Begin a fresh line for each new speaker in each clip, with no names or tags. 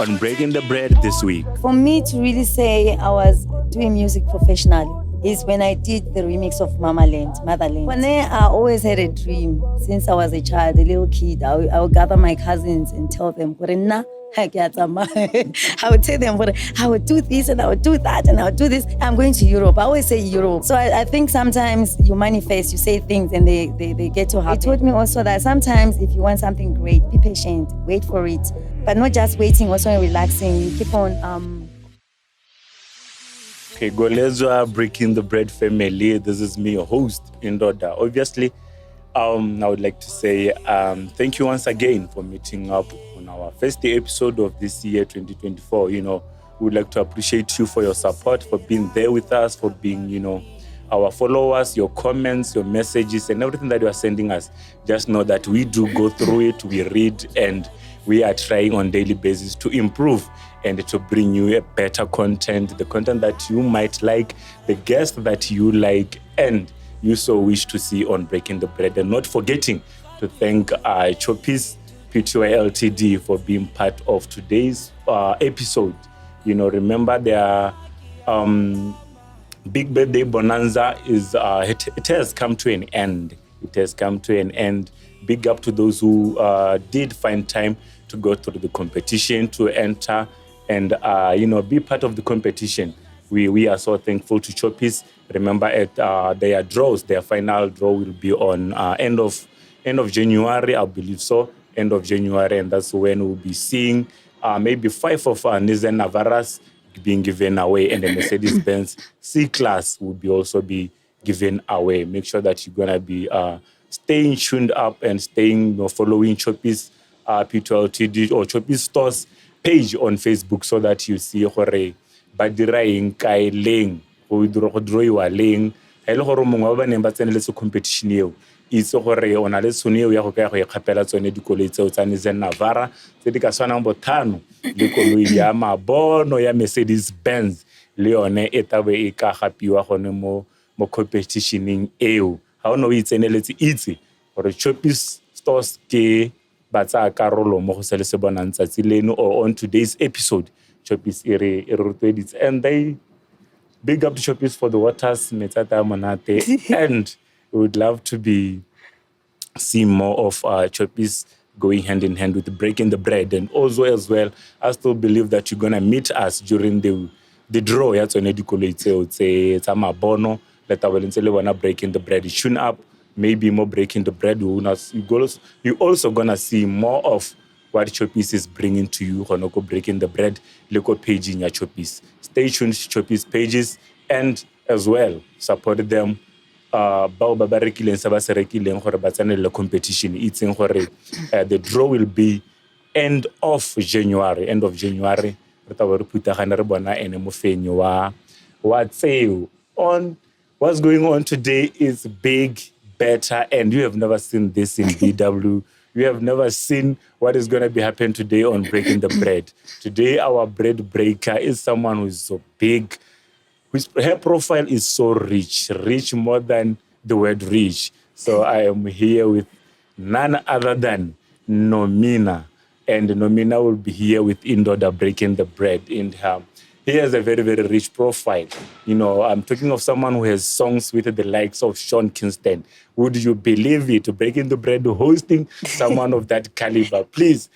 on Breaking the Bread this week?
For me to really say I was doing music professionally is when I did the remix of Motherland. When I always had a dream since I was a child, a little kid. I would gather my cousins and tell them, I would tell them, I would do this and I would do that and I would do this. I'm going to Europe. I always say Europe. So I think sometimes you manifest, you say things and they get to happen. It taught me also that sometimes if you want something great, be patient, wait for it. But not just waiting, also relaxing. You keep on...
Okay, Golezwa, Breaking the Bread family. This is me, your host, Indoda. Obviously, I would like to say thank you once again for meeting up on our first episode of this year, 2024. We would like to appreciate you for your support, for being there with us, for being, our followers, your comments, your messages, and everything that you are sending us. Just know that we do go through it, we read, and we are trying on a daily basis to improve and to bring you a better content, the content that you might like, the guest that you like, and you so wish to see on Breaking the Bread. And not forgetting to thank Chopis PTY Ltd for being part of today's episode. Remember their big birthday bonanza it has come to an end. It has come to an end. Big up to those who did find time to go through the competition, to enter and be part of the competition. We are so thankful to Chopis. Remember, at their draws, their final draw will be on end of January, I believe so, end of January, and that's when we'll be seeing maybe 5 of Nissan Navaras being given away, and the Mercedes-Benz C-Class will also be given away. Make sure that you're gonna be staying tuned up and following Chopis P12TD or Chopis Stores page on Facebook so that you see gore ba dira eng kae leng go drawiwa leng ha ile gore mongwe ba neng ba tseneletse competition eo itse gore ona le tsone eo ya go ka go ikgapela tsone dikoloi tseo tsa Nissan Navara tse di ka tshwanang bothano le koloi ya mabono ya Mercedes-Benz le yone e tabe e ka gapiwa gone mo competitioning eo ha o no itseneletse itse gore Chopis Stores ke batsa karolo mo go sele se bonang tsatsi leno or on today's episode. Chopis e rotweditse and they big up to Chopis for the waters metsata monate and we would love to be seeing more of Chopis going hand in hand with Breaking the Bread. And also as well, I still believe that you're gonna meet us during the draw ya tsone dikoloi tseo tsa mabono leta bolentse le bona Breaking the Bread. Tune up, maybe more Breaking the Bread. You also gonna see more of what Chopis is bringing to you. Honoko Breaking the Bread, leko page in your Chopis. Stay tuned to Chopis pages and as well support them. Bao ba rekileng sa ba se rekileng gore ba tsenela competition. Itseng gore the draw will be end of January. Re tla re putagana re bona ene mo fenyo wa tseo. On what's going on today is big, better, and you have never seen this in BW. You have never seen what is going to be happening today on Breaking the Bread. Today, our bread breaker is someone who is so big, her profile is so rich more than the word rich. So I am here with none other than Nomina. And Nomina will be here with Indoda Breaking the Bread. And he has a very, very rich profile. I'm talking of someone who has songs with the likes of Kingston. Would you believe it? Breaking the Bread, hosting someone of that caliber. Please,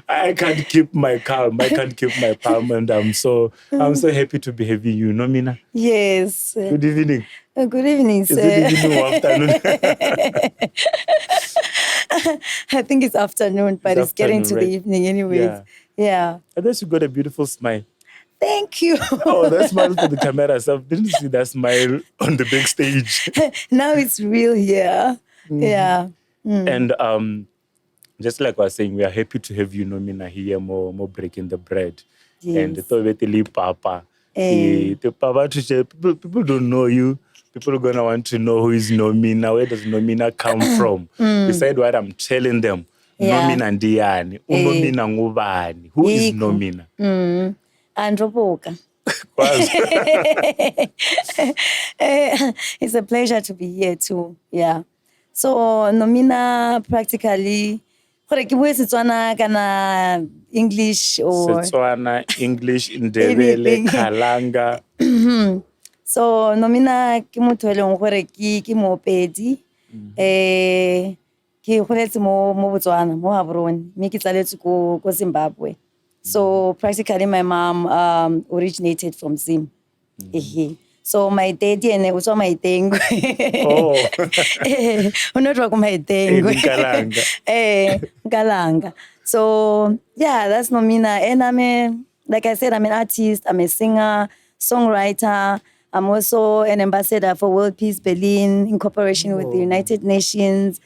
I can't keep my calm. And I'm so happy to be having you, Nomina.
Yes.
Good evening.
Good evening, sir.
Is it evening or afternoon?
I think it's afternoon, but it's getting to the evening anyways. Yeah.
I guess you got a beautiful smile.
Thank you.
Oh, that smile for the camera. So I didn't see that smile on the big stage.
Now it's real here. Mm-hmm. Yeah.
And just like I was saying, we are happy to have you, Nomina, here, more Breaking the Bread.
Yes.
And the Papa. The Papa to people don't know you. People are gonna want to know who is Nomina. Where does Nomina come from? Beside what I'm telling them. Nomina ndiani, uNomina ngubani? Who is Nomina?
Androboka. It's a pleasure to be here too. Yeah. So Nomina practically gore ke bue Setswana kana English or
Setswana, English, Ndebele,
anything.
Kalanga.
So Nomina ke motho e leng gore ke moopedi. Ke goletse mo Botswana mo Gaborone mme ke tsaletswe ko Zimbabwe. So practically my mom originated from Zim. So my daddy and was on my thing.
Oh.
Not rock my thing. Kalanga. So yeah, that's Nomina. And like I said, I'm an artist, I'm a singer, songwriter. I'm also an ambassador for World Peace Berlin in cooperation with the United Nations.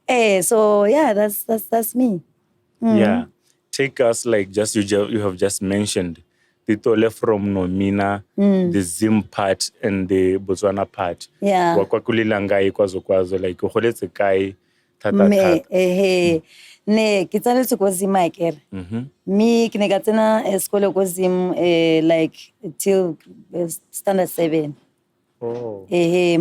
So yeah, that's me.
Yeah. Take us like you have just mentioned the Tole from Nomina, the Zim part and the Botswana part.
Yeah.
Wakwakulilanga kwazo like goletse kae
Ne ke tsaletswe ko Zim akere. Me ke ne ka tsena sekolo ko Zim like till standard 7.
Oh.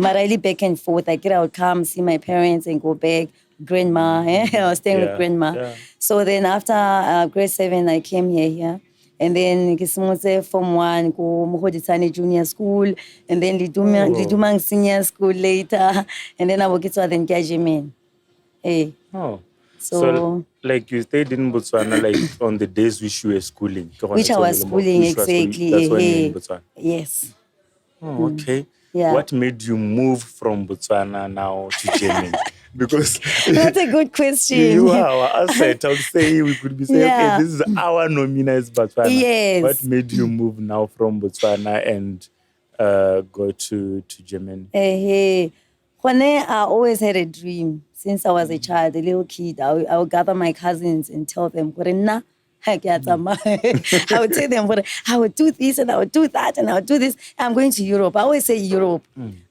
Mara really back and forth. I would come see my parents and go back. Grandma, I was staying with grandma.
Yeah.
So then after grade 7, I came here. And then ke Form 1 go Mogodisane Junior School, and then Lidumang Senior School later, and then I will get to then Gajimen.
Oh.
So
like you stayed in Botswana like on the days which you were schooling.
Which I was schooling, exactly.
That's when you were in Botswana.
Yes.
Oh, okay.
Yeah.
What made you move from Botswana now to Germany? Because
that's a good question.
You are our asset. I would say we could be saying, okay, this is our Nomina is Botswana.
Yes.
What made you move now from Botswana and go to Germany?
I always had a dream since I was a child, a little kid. I would gather my cousins and tell them, I would tell them, I would do this and I would do that and I would do this. I'm going to Europe. I always say Europe.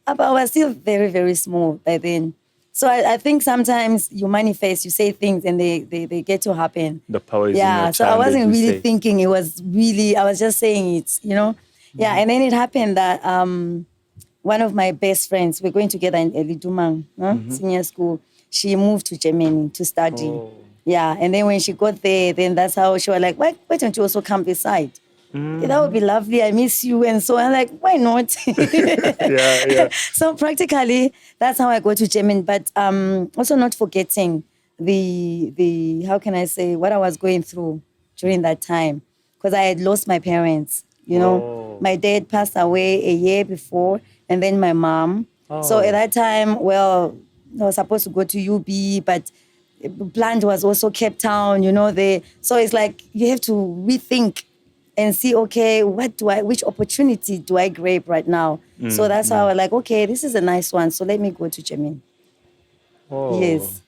But I was still very, very small by then. So I think sometimes you manifest, you say things and they get to happen.
The power is in your
so I wasn't really thinking. It was really, I was just saying it, Yeah, and then it happened that one of my best friends, we're going together in Lidumang, senior school. She moved to Germany to study.
Oh.
Yeah, and then when she got there, then that's how she was like, why don't you also come this side? That would be lovely. I miss you. And so I'm like, why not?
Yeah.
So practically, that's how I go to Germany. But also not forgetting the how can I say, what I was going through during that time. Because I had lost my parents. My dad passed away a year before, and then my mom. So at that time, I was supposed to go to UB, but plant was also Cape Town, So it's like you have to rethink and see, okay, which opportunity do I grab right now? So that's how I was like, okay, this is a nice one. So let me go to Germany.
Oh.
Yes.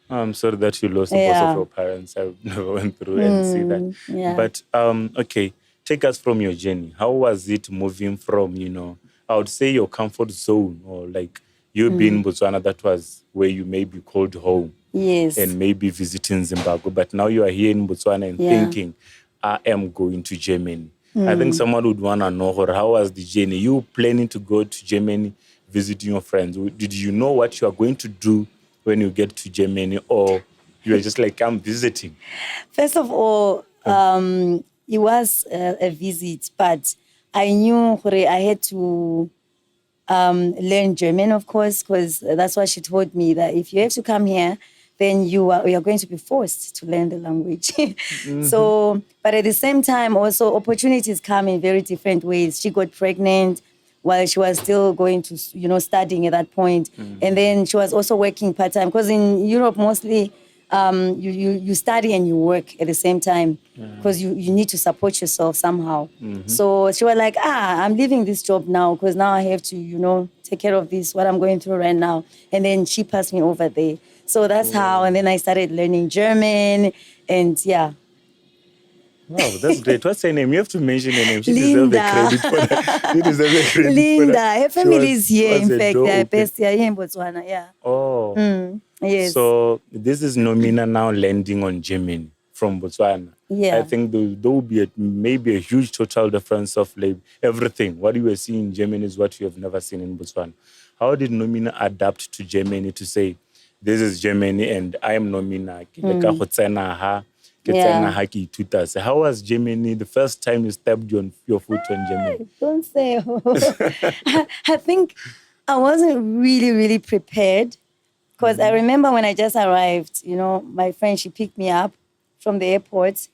I'm sorry that you lost both of your parents. I never went through and see that.
Yeah.
But, okay, take us from your journey. How was it moving from, I would say your comfort zone or like you being in Botswana, that was where you maybe called home.
Yes.
And maybe visiting Zimbabwe. But now you are here in Botswana and thinking, I am going to Germany. I think someone would want to know how was the journey? You planning to go to Germany, visiting your friends? Did you know what you are going to do when you get to Germany, or you are just like, I'm visiting?
First of all, it was a visit, but I knew I had to learn German, of course, because that's what she told me, that if you have to come here, then you are going to be forced to learn the language. So, but at the same time, also opportunities come in very different ways. She got pregnant while she was still going to, studying at that point. And then she was also working part-time, because in Europe, mostly you study and you work at the same time, because you need to support yourself somehow. So she was like, I'm leaving this job now, because now I have to, take care of this, what I'm going through right now. And then she passed me over there. So that's how, and then I started learning German, and yeah.
Wow, that's great. What's her name? You have to mention her name. She deserves the credit for that. She deserves the credit
Linda.
for that.
Her family is here, in fact. They're based here in Botswana, yeah.
Oh.
Yes.
So this is Nomina now landing on Germany from Botswana.
Yeah.
I think there will be maybe a huge total difference of everything. What you were seeing in Germany is what you have never seen in Botswana. How did Nomina adapt to Germany to say, this is Germany and I am Nomina. Ke leka go tsena ha, ke tsena ha ke ithuta se. How was Germany the first time you stepped your foot on Germany?
Don't say. I think I wasn't really prepared because I remember when I just arrived, my friend, she picked me up from the airport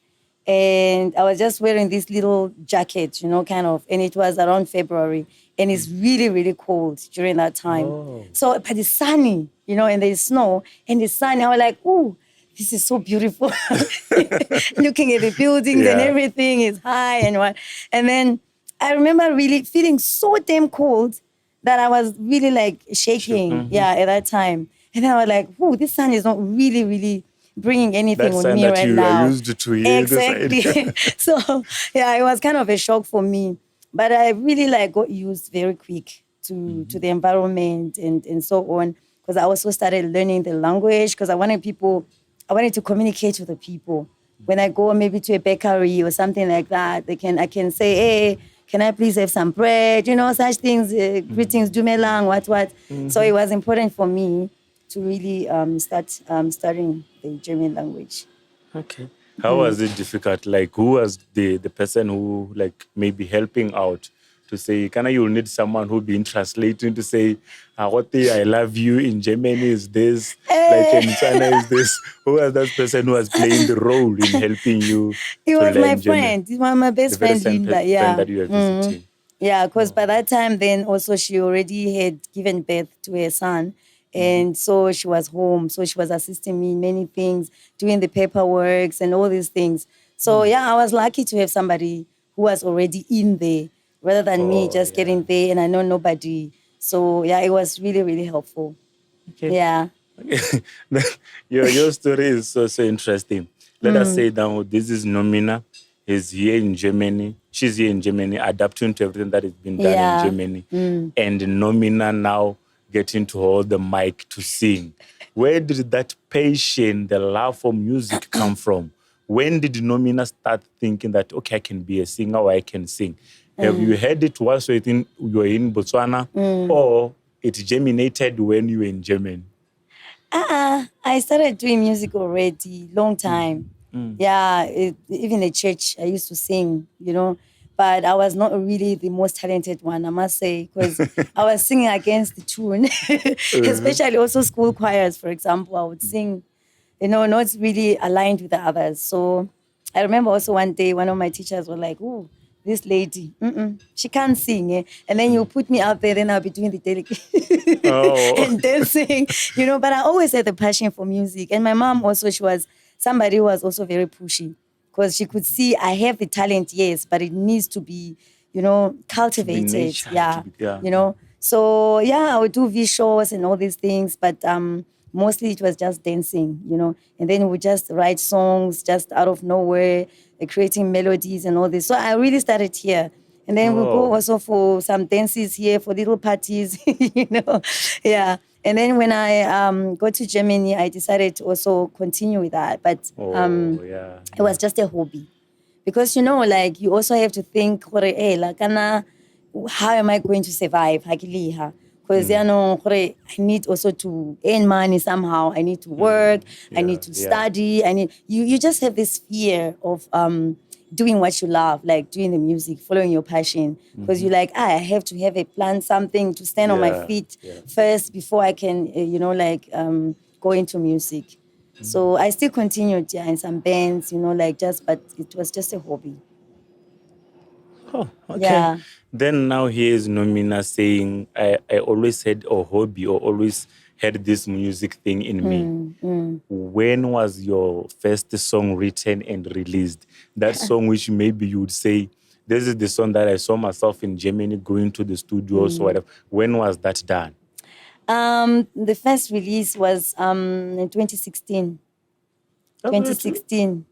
and I was just wearing this little jacket, kind of, and it was around February and it's really cold during that time.
Oh.
So, but it's sunny, and there's snow and it's sunny. I was like, ooh, this is so beautiful. Looking at the buildings and everything is high and what. And then I remember really feeling so damn cold that I was really like shaking, at that time. And then I was like, ooh, this sun is not really bringing anything on me right now.
Are used to here.
Exactly. So, it was kind of a shock for me. But I really got used very quick to the environment and so on. Because I also started learning the language because I wanted to communicate with the people. When I go maybe to a bakery or something like that, I can say, hey, can I please have some bread? Such things, greetings, dumelang, what. So it was important for me to really start studying the German language.
Okay. How was it difficult? Like, who was the person who, maybe helping out to say, you'll need someone who'll be translating to say, what I love you in Germany is this, in China is this. Who was that person who was playing the role in helping you?
It was my friend. It was my best friend, Linda.
Friend that you were visiting.
Yeah, because by that time, then also she already had given birth to her son. And so she was home. So she was assisting me in many things, doing the paperwork and all these things. So, I was lucky to have somebody who was already in there rather than me just getting there and I know nobody. So, it was really helpful.
Okay.
Yeah.
Your story is so interesting. Let us say now, this is Nomina. He's here in Germany. She's here in Germany, adapting to everything that is being done in Germany. And Nomina now getting to hold the mic to sing. Where did that passion, the love for music come from? When did Nomina start thinking that, okay, I can be a singer or I can sing? Have you heard it whilst you were in Botswana or it germinated when you were in Germany?
I started doing music already, long time. Yeah, even at church, I used to sing, but I was not really the most talented one, I must say, because I was singing against the tune, especially also school choirs, for example. I would sing, not really aligned with the others. So I remember also one day, one of my teachers were like, ooh, this lady, she can't sing. And then you put me out there, then I'll be doing the delegate and dancing, But I always had a passion for music. And my mom also, she was somebody who was also very pushy because she could see I have the talent, yes, but it needs to be, cultivated. So, I would do visuals and all these things, but mostly it was just dancing, and then we would just write songs just out of nowhere, creating melodies and all this. So I really started here. And then we go also for some dances here, for little parties, Yeah. And then when I got to Germany, I decided to also continue with that. But it was just a hobby. Because, you also have to think, how am I going to survive? Because I need also to earn money somehow. I need to work. I need to study. You just have this fear of doing what you love, like doing the music, following your passion. Because you're like, I have to have a plan, something to stand on my feet first before I can, go into music. So I still continued in some bands, but it was just a hobby.
Oh, okay.
Yeah.
Then now here's Nomina saying, I always had a hobby or always had this music thing in me. When was your first song written and released? That song which maybe you would say, this is the song that I saw myself in Germany going to the studios or whatever. When was that done?
The first release was in 2016. 2016.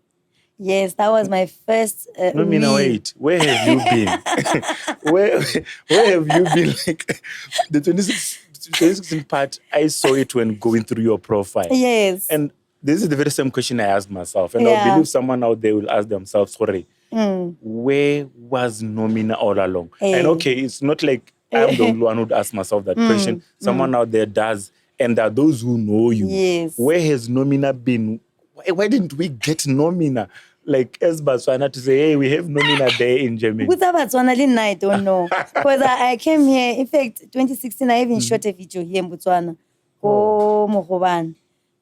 Yes, that was my first.
Nomina, wait. Where have you been? where have you been? Like the 2016 part, I saw it when going through your profile.
Yes.
And this is the very same question I asked myself. And I believe someone out there will ask themselves, sorry, where was Nomina all along? And okay, it's not like I'm the only one who'd ask myself that question. Someone out there does. and there are those who know you.
Yes.
Where has Nomina been? Why didn't we get Nomina? Like, as Botswana to say, hey, we have Nomina there in Germany.
I don't know. Because I came here, in fact, 2016, I even shot a video here in Botswana. Oh, Mohoban.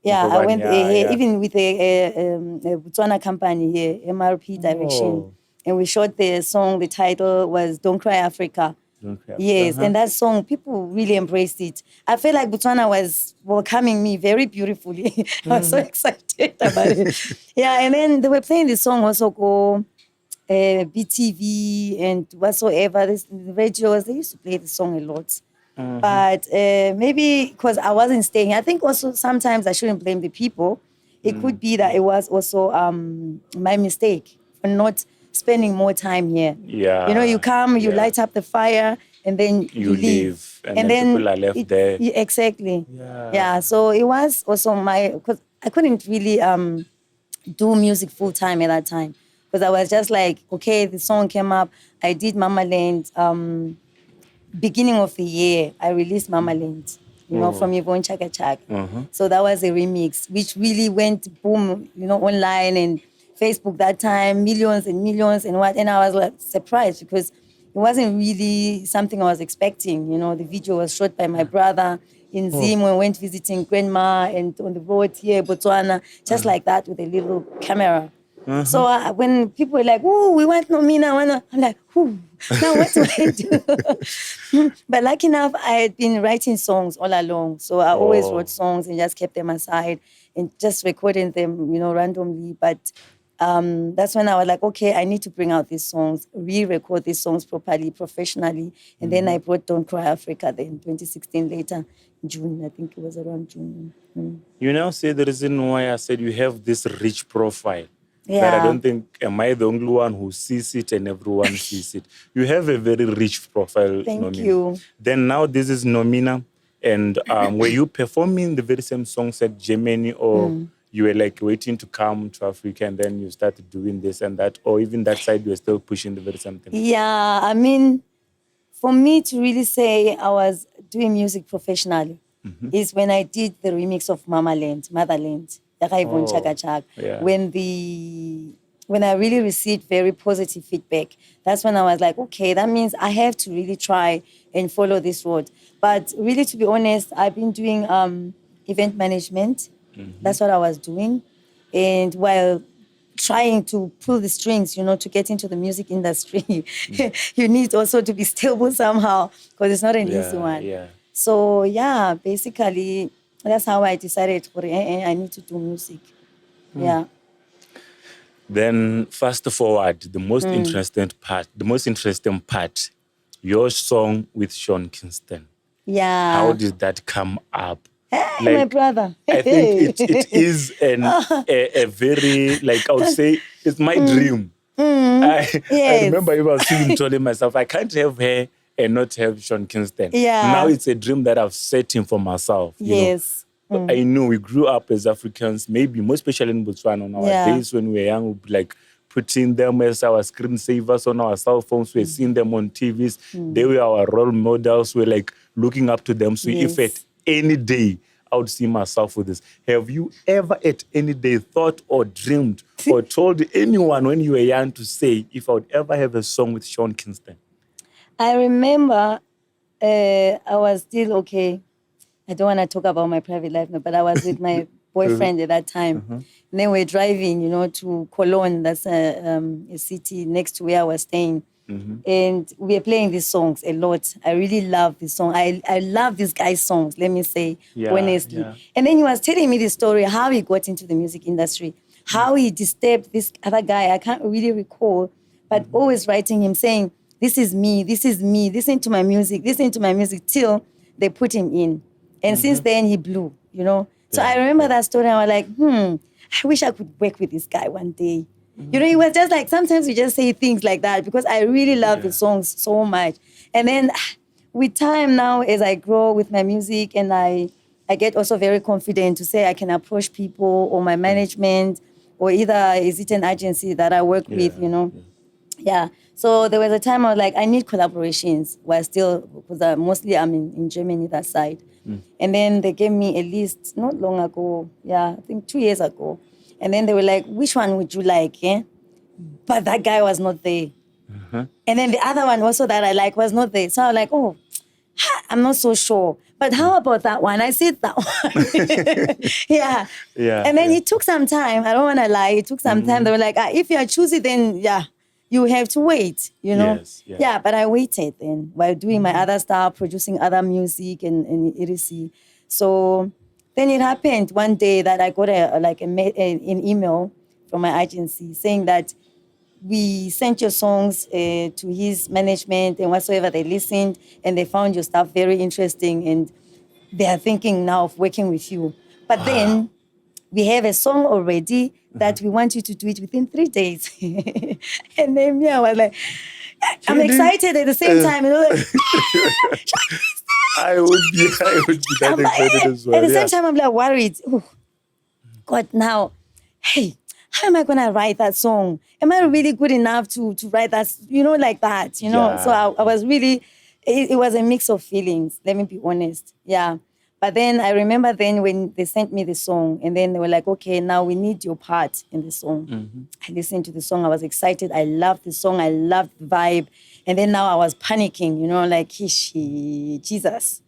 Yeah, I went here, even with a Botswana company here, MRP Direction. And we shot the song, the title was Don't Cry Africa. Yes, and that song, people really embraced it. I feel like Botswana was welcoming me very beautifully. I was so excited about it. Yeah, and then they were playing the song also go BTV and whatsoever. The radios, they used to play the song a lot. But maybe because I wasn't staying, I think also sometimes I shouldn't blame the people. It could be that it was also my mistake for not spending more time here.
Yeah.
You know, you come, you light up the fire, and then you leave.
And then people are left there.
Exactly. Yeah. So it was also because I couldn't really do music full time at that time. Because I was just like, okay, the song came up. I did Mama Land. Beginning of the year, I released Mama Land, you know, from Yvonne Chaka Chaka. So that was a remix, which really went boom, you know, online and Facebook that time, millions and millions and what. And I was like surprised because it wasn't really something I was expecting. You know, the video was shot by my brother in Zim when we went visiting grandma and on the road here, Botswana, just like that with a little camera. So when people were like, "Oh, we want Nomina," I'm like, "Whoo, now what do I do?" But lucky enough, I had been writing songs all along. So I always wrote songs and just kept them aside and just recording them, you know, randomly. But that's when I was like, okay, I need to bring out these songs, re-record these songs properly, professionally. And then I brought Don't Cry Africa then 2016 later, June, I think it was around June.
You now say the reason why I said you have this rich profile.
Yeah.
That I don't think, am I the only one who sees it and everyone sees it? You have a very rich profile,
Thank
Nomina.
you.
Then now this is Nomina. And were you performing the very same songs at Germany or you were like waiting to come to Africa and then you started doing this and that? Or even that side you were still pushing the very same thing?
Yeah, I mean, for me to really say I was doing music professionally is when I did the remix of Motherland. Chaka Chaka.
Yeah.
When I really received very positive feedback, that's when I was like, okay, that means I have to really try and follow this road. But really, to be honest, I've been doing event management. That's what I was doing. And while trying to pull the strings, you know, to get into the music industry, you need also to be stable somehow because it's not an easy one.
Yeah.
So, yeah, basically, that's how I decided I need to do music. Yeah.
Then fast forward, the most interesting part, your song with Sean Kingston.
Yeah.
How did that come up?
Hey, my brother.
I think it is a very, like I would say, it's my dream. I remember I was even telling myself, I can't have her and not have Sean Kingston.
Yeah.
Now it's a dream that I've set him for myself.
Yes.
I know we grew up as Africans, maybe more especially in Botswana on our days when we were young, we'd be like putting them as our screensavers on our cell phones. We're seeing them on TVs. They were our role models. We're like looking up to them. So if at any day I would see myself with this, have you ever at any day thought or dreamed or told anyone when you were young to say, if I would ever have a song with Sean Kingston?
I remember I was still okay. I don't want to talk about my private life now, but I was with my boyfriend at that time. And then we're driving, you know, to Cologne. That's a city next to where I was staying. And we are playing these songs a lot. I really love this song. I love this guy's songs, let me say, honestly. Yeah. And then he was telling me the story, how he got into the music industry, how he disturbed this other guy. I can't really recall, but always writing him saying, this is me, listen to my music, till they put him in. And since then, he blew, you know. So I remember that story, and I was like, I wish I could work with this guy one day. You know, it was just like, sometimes we just say things like that because I really love the songs so much. And then with time now, as I grow with my music and I get also very confident to say I can approach people or my management or either is it an agency that I work with, you know. Yeah. So there was a time I was like, I need collaborations. While still, because mostly I'm in Germany, that side. And then they gave me a list not long ago. Yeah, I think 2 years ago. And then they were like, which one would you like? Yeah? But that guy was not there. And then the other one also that I like was not there. So I was like, oh, I'm not so sure. But how about that one? I said that one. Yeah.
Yeah.
And then it took some time. I don't want to lie. It took some time. They were like, if you are choosy, then yeah, you have to wait, you know?
Yes, yeah.
Yeah, but I waited then while doing my other stuff, producing other music and etc. So then it happened one day that I got an email from my agency saying that we sent your songs to his management and whatsoever. They listened and they found your stuff very interesting and they are thinking now of working with you. But then we have a song already that we want you to do it within 3 days. And then me, I was like, I'm excited at the same time. You know, like,
I would be that excited as well.
At the same time, I'm like worried. Oh, God, now, hey, how am I going to write that song? Am I really good enough to write that, you know, like that, you know?
Yeah.
So I was really, it was a mix of feelings, let me be honest. Yeah. But then I remember then when they sent me the song and then they were like, okay, now we need your part in the song. I listened to the song. I was excited. I loved the song. I loved the vibe. And then now I was panicking, you know, like, Jesus.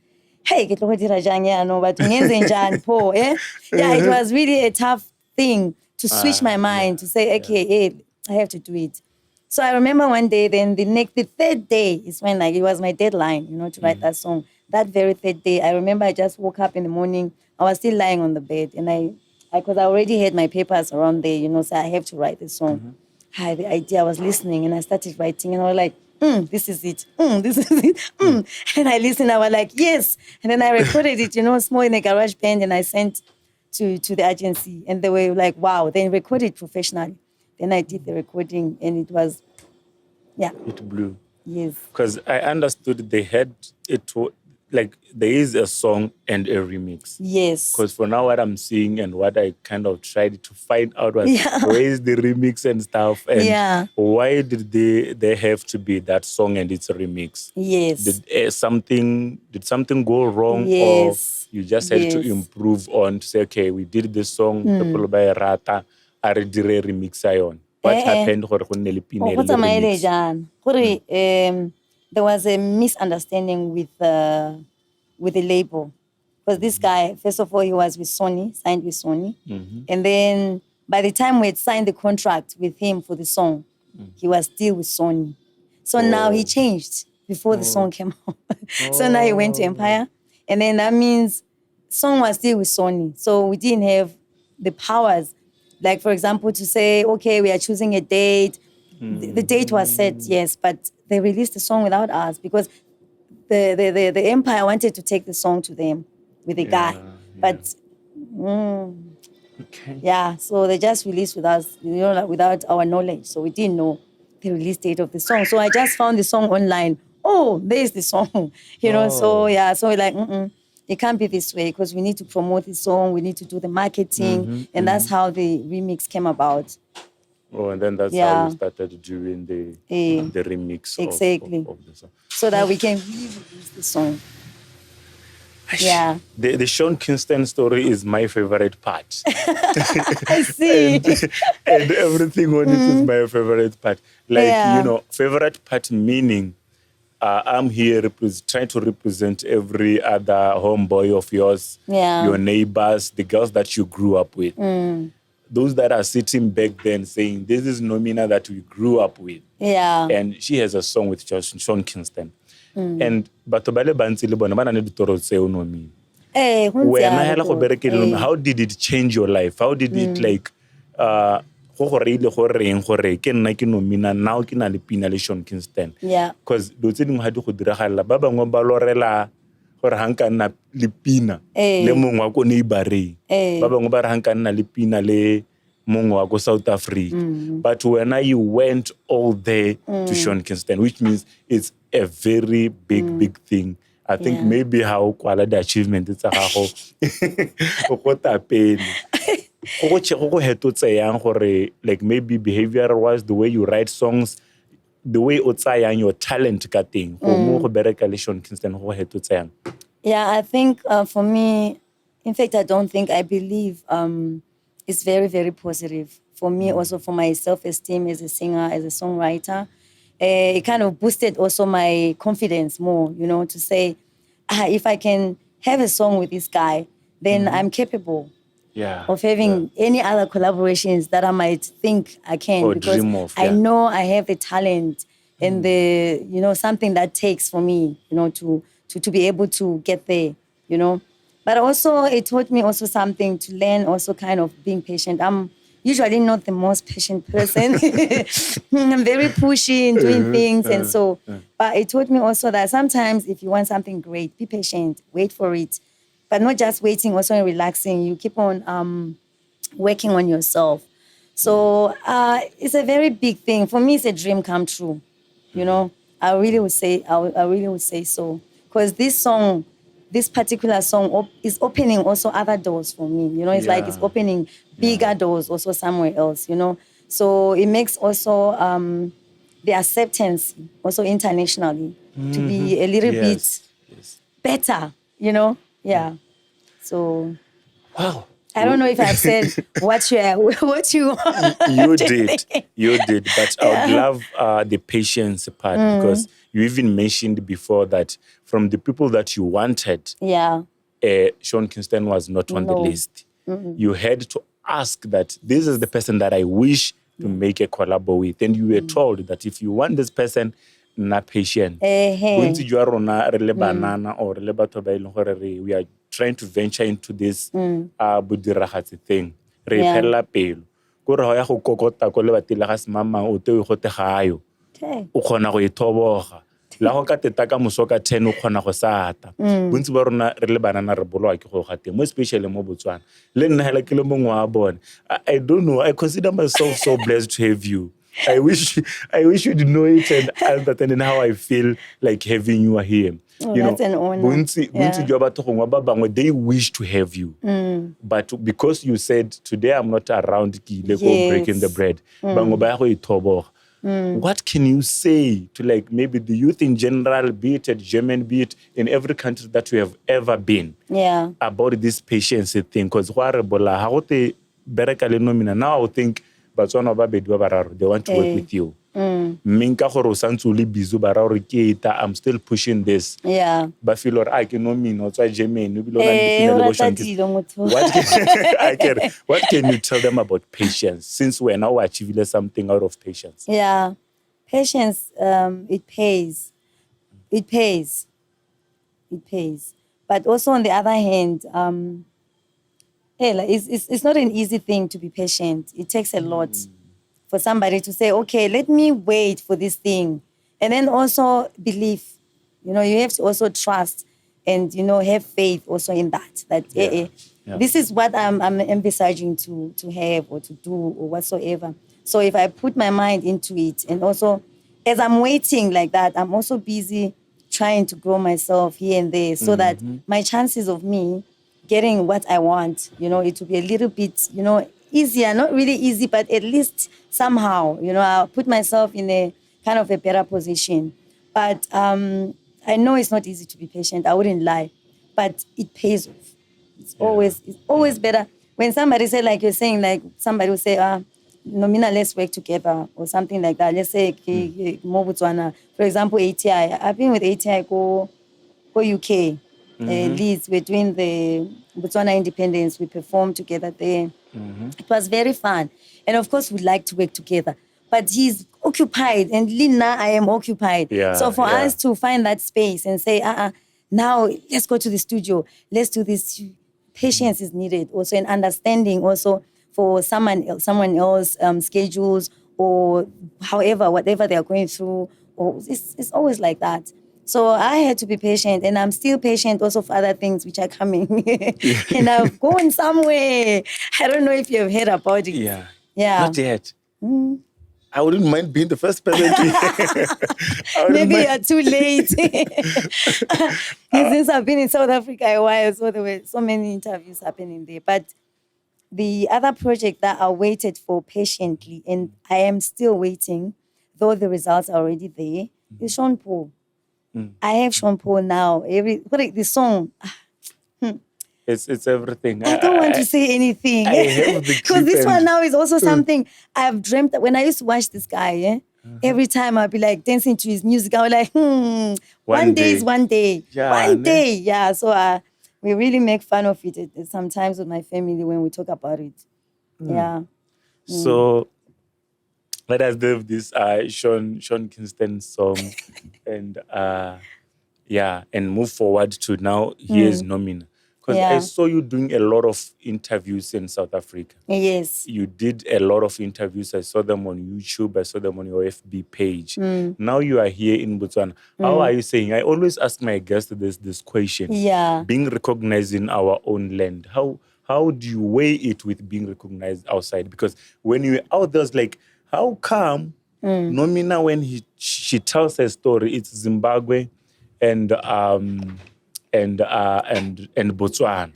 Hey, ke tlo go dira jang yaanong, batho ngenze njani pho, eh? Yeah, it was really a tough thing to switch my mind to say, okay, hey, I have to do it. So I remember one day, then the third day is when like it was my deadline, you know, to write that song. That very third day, I remember I just woke up in the morning. I was still lying on the bed, and because I already had my papers around there, you know, so I have to write the song. I had the idea. I was listening, and I started writing, and I was like, this is it. This is it. And I listened. I was like, yes. And then I recorded it, you know, small in a garage band, and I sent to the agency, and they were like, wow. They recorded professionally. Then I did the recording, and it was, yeah.
It blew.
Yes.
Because I understood they had it, like there is a song and a remix.
Yes.
Because for now what I'm seeing and what I kind of tried to find out was where is the remix and stuff and why did they have to be that song and its a remix?
Yes.
Did something go wrong or you just had to improve on to say, okay, we did this song, people by rata, are dire remix ayon. What happened?
There was a misunderstanding with the label. Because this guy, first of all, he was with Sony, signed with Sony. And then by the time we had signed the contract with him for the song, he was still with Sony. So now he changed before the song came out. So now he went to Empire. And then that means song was still with Sony. So we didn't have the powers. Like, for example, to say, okay, we are choosing a date. The date was set, yes, but they released the song without us because the Empire wanted to take the song to them with the guy. But, so they just released with us, you know, like without our knowledge. So we didn't know the release date of the song. So I just found the song online. Oh, there's the song, you know. So, so we're like, it can't be this way because we need to promote the song. We need to do the marketing. And that's how the remix came about.
Oh, and then that's how we started doing the remix of the song.
So that we can really release the song. Yeah.
The Sean Kingston story is my favorite part.
I see.
and everything on it is my favorite part. Like, you know, favorite part meaning I'm here trying to represent every other homeboy of yours, your neighbors, the girls that you grew up with. Those that are sitting back then saying, this is Nomina that we grew up with.
Yeah.
And she has a song with Sean Kingston. And batho ba le bantsi le bona ba na le ditoro tseo Nomina. How did it change your life? How did it like go reile go reng gore ke nna ke Nomina now ke na le pina le Sean Kingston?
Yeah.
Because do tse dingwe ha di go diragala ba bangwe ba lorela gore ha nka nna le pina le mongwe wa ko neighboreng ba bangwe ba re ha nka nna le pina le mongwe wa ko South Africa. But when you went all there to Sean Kingston, which means it's a very big thing. I think maybe how kwala the achievement it's a gago o go tapele go hetotse yang gore like maybe behavior wise the way you write songs, the way o tsayang your talent ka teng go mo go bereka le Sean Kingston go hetotse yang.
Yeah, I think for me, in fact, I believe it's very, very positive for me, also for my self-esteem as a singer, as a songwriter. It kind of boosted also my confidence more, to say, if I can have a song with this guy, then I'm capable
Yeah.
of having any other collaborations that I might think I can,
Or
because
dream of,
I
yeah.
know I have the talent and the something that takes for me to be able to get there. But also it taught me also something to learn, also kind of being patient. I'm usually not the most patient person. I'm very pushy in doing things, and so but it taught me also that sometimes if you want something great, be patient, wait for it, but not just waiting, also relaxing. You keep on working on yourself. So it's a very big thing. For me, it's a dream come true. I really would say, I really would say so. Because this particular song is opening also other doors for me. It's like it's
Yeah.
opening bigger doors also somewhere else. So it makes also the acceptance also internationally to be a little bit
Yes. Yes.
better. Yeah. So
Wow.
I don't know if I've said what you
You
want to
did.
say.
You did. But I would love the patience part, because you even mentioned before that from the people that you wanted,
Yeah.
Sean Kingston was not on the
No.
list. You had to ask that this is the person that I wish to make a collab with. And you were told that if you want this person, na patient. Bontsi jwa rona re le banana or re le batho ba e leng gore we are trying to venture into this bodiragatsi thing. Re
Yeah.
phelela pelo. Ko re ha ya go kokota ko lebateng la ga semamang o te o gote gayo.
Okay.
O kgona go ithoboga. La go ka teta ka moso ka 10 o kgona go sata. Bontsi ba rona re le banana re bolwa ke go ga teng, mo especially mo Botswana. Le nna hela ke le mongwe wa bone. I don't know, I consider myself so blessed to have you. I wish you'd know it and understand how I feel like having you here.
Oh, that's an honor.
Bontsi jwa batho gongwe ba bangwe, they wish to have you. But because you said today I'm not around, ke ile go breaking the bread. Bangwe ba ya go ithoboga. What can you say to like maybe the youth in general, be it at German, be it in every country that you have ever been, about this patience thing? Because now I would think Batswana ba bedi ba bararo, they want to work with you. Minka gore o santse o le busy ba ra gore ke eta, I'm still pushing this.
Yeah.
Ba feel gore ke Nomina o tswa Germany, o bile o na le dipina le bo Sean Kingston. What can you tell them about patience, since we're now achieving something out of patience?
Yeah. Patience, it pays. It pays. It pays. But also on the other hand, it's not an easy thing to be patient. It takes a lot for somebody to say, okay, let me wait for this thing. And then also believe. You have to also trust and, have faith also in that. This is what I'm emphasizing to have or to do or whatsoever. So if I put my mind into it, and also as I'm waiting like that, I'm also busy trying to grow myself here and there, so that my chances of me getting what I want, it will be a little bit, easier. Not really easy, but at least somehow, I'll put myself in a kind of a better position. But I know it's not easy to be patient. I wouldn't lie, but it pays off. It's always better when somebody say, like you're saying, like somebody will say, Nomina, let's work together or something like that. Let's say, Mo Botswana, for example, ATI. I've been with ATI go UK. Leeds. We're doing the Botswana Independence. We performed together there. It was very fun. And of course, we'd like to work together. But he's occupied, and Lina, I am occupied. So for us to find that space and say, now let's go to the studio, let's do this. Patience is needed also, and understanding also for someone else schedules, or however, whatever they are going through. Or it's always like that. So I had to be patient, and I'm still patient also for other things which are coming. And I've gone somewhere. I don't know if you've heard about it.
Yeah.
Yeah.
Not yet. I wouldn't mind being the first person to.
Maybe you're too late. Since I've been in South Africa a while, so there were so many interviews happening there. But the other project that I waited for patiently, and I am still waiting, though the results are already there, is Sean Paul. I have Sean Paul now. The song.
It's everything.
I don't want to say anything.
I have the
Because
clip
this one
and-
now is also something I've dreamt that when I used to watch this guy, every time I'd be like dancing to his music. I was like, one day is one day.
Yeah,
One
ne?
day. Yeah. So we really make fun of it sometimes with my family when we talk about it. Yeah.
So let us do this Sean Kingston song and and move forward to now here's Nomina. Because I
Yeah.
saw you doing a lot of interviews in South Africa.
Yes.
You did a lot of interviews. I saw them on YouTube. I saw them on your FB page. Now you are here in Botswana. How are you saying? I always ask my guests this question.
Yeah.
Being recognized in our own land. How do you weigh it with being recognized outside? Because when you're out there, it's like, how come Nomina, when she tells her story, it's Zimbabwe and Botswana.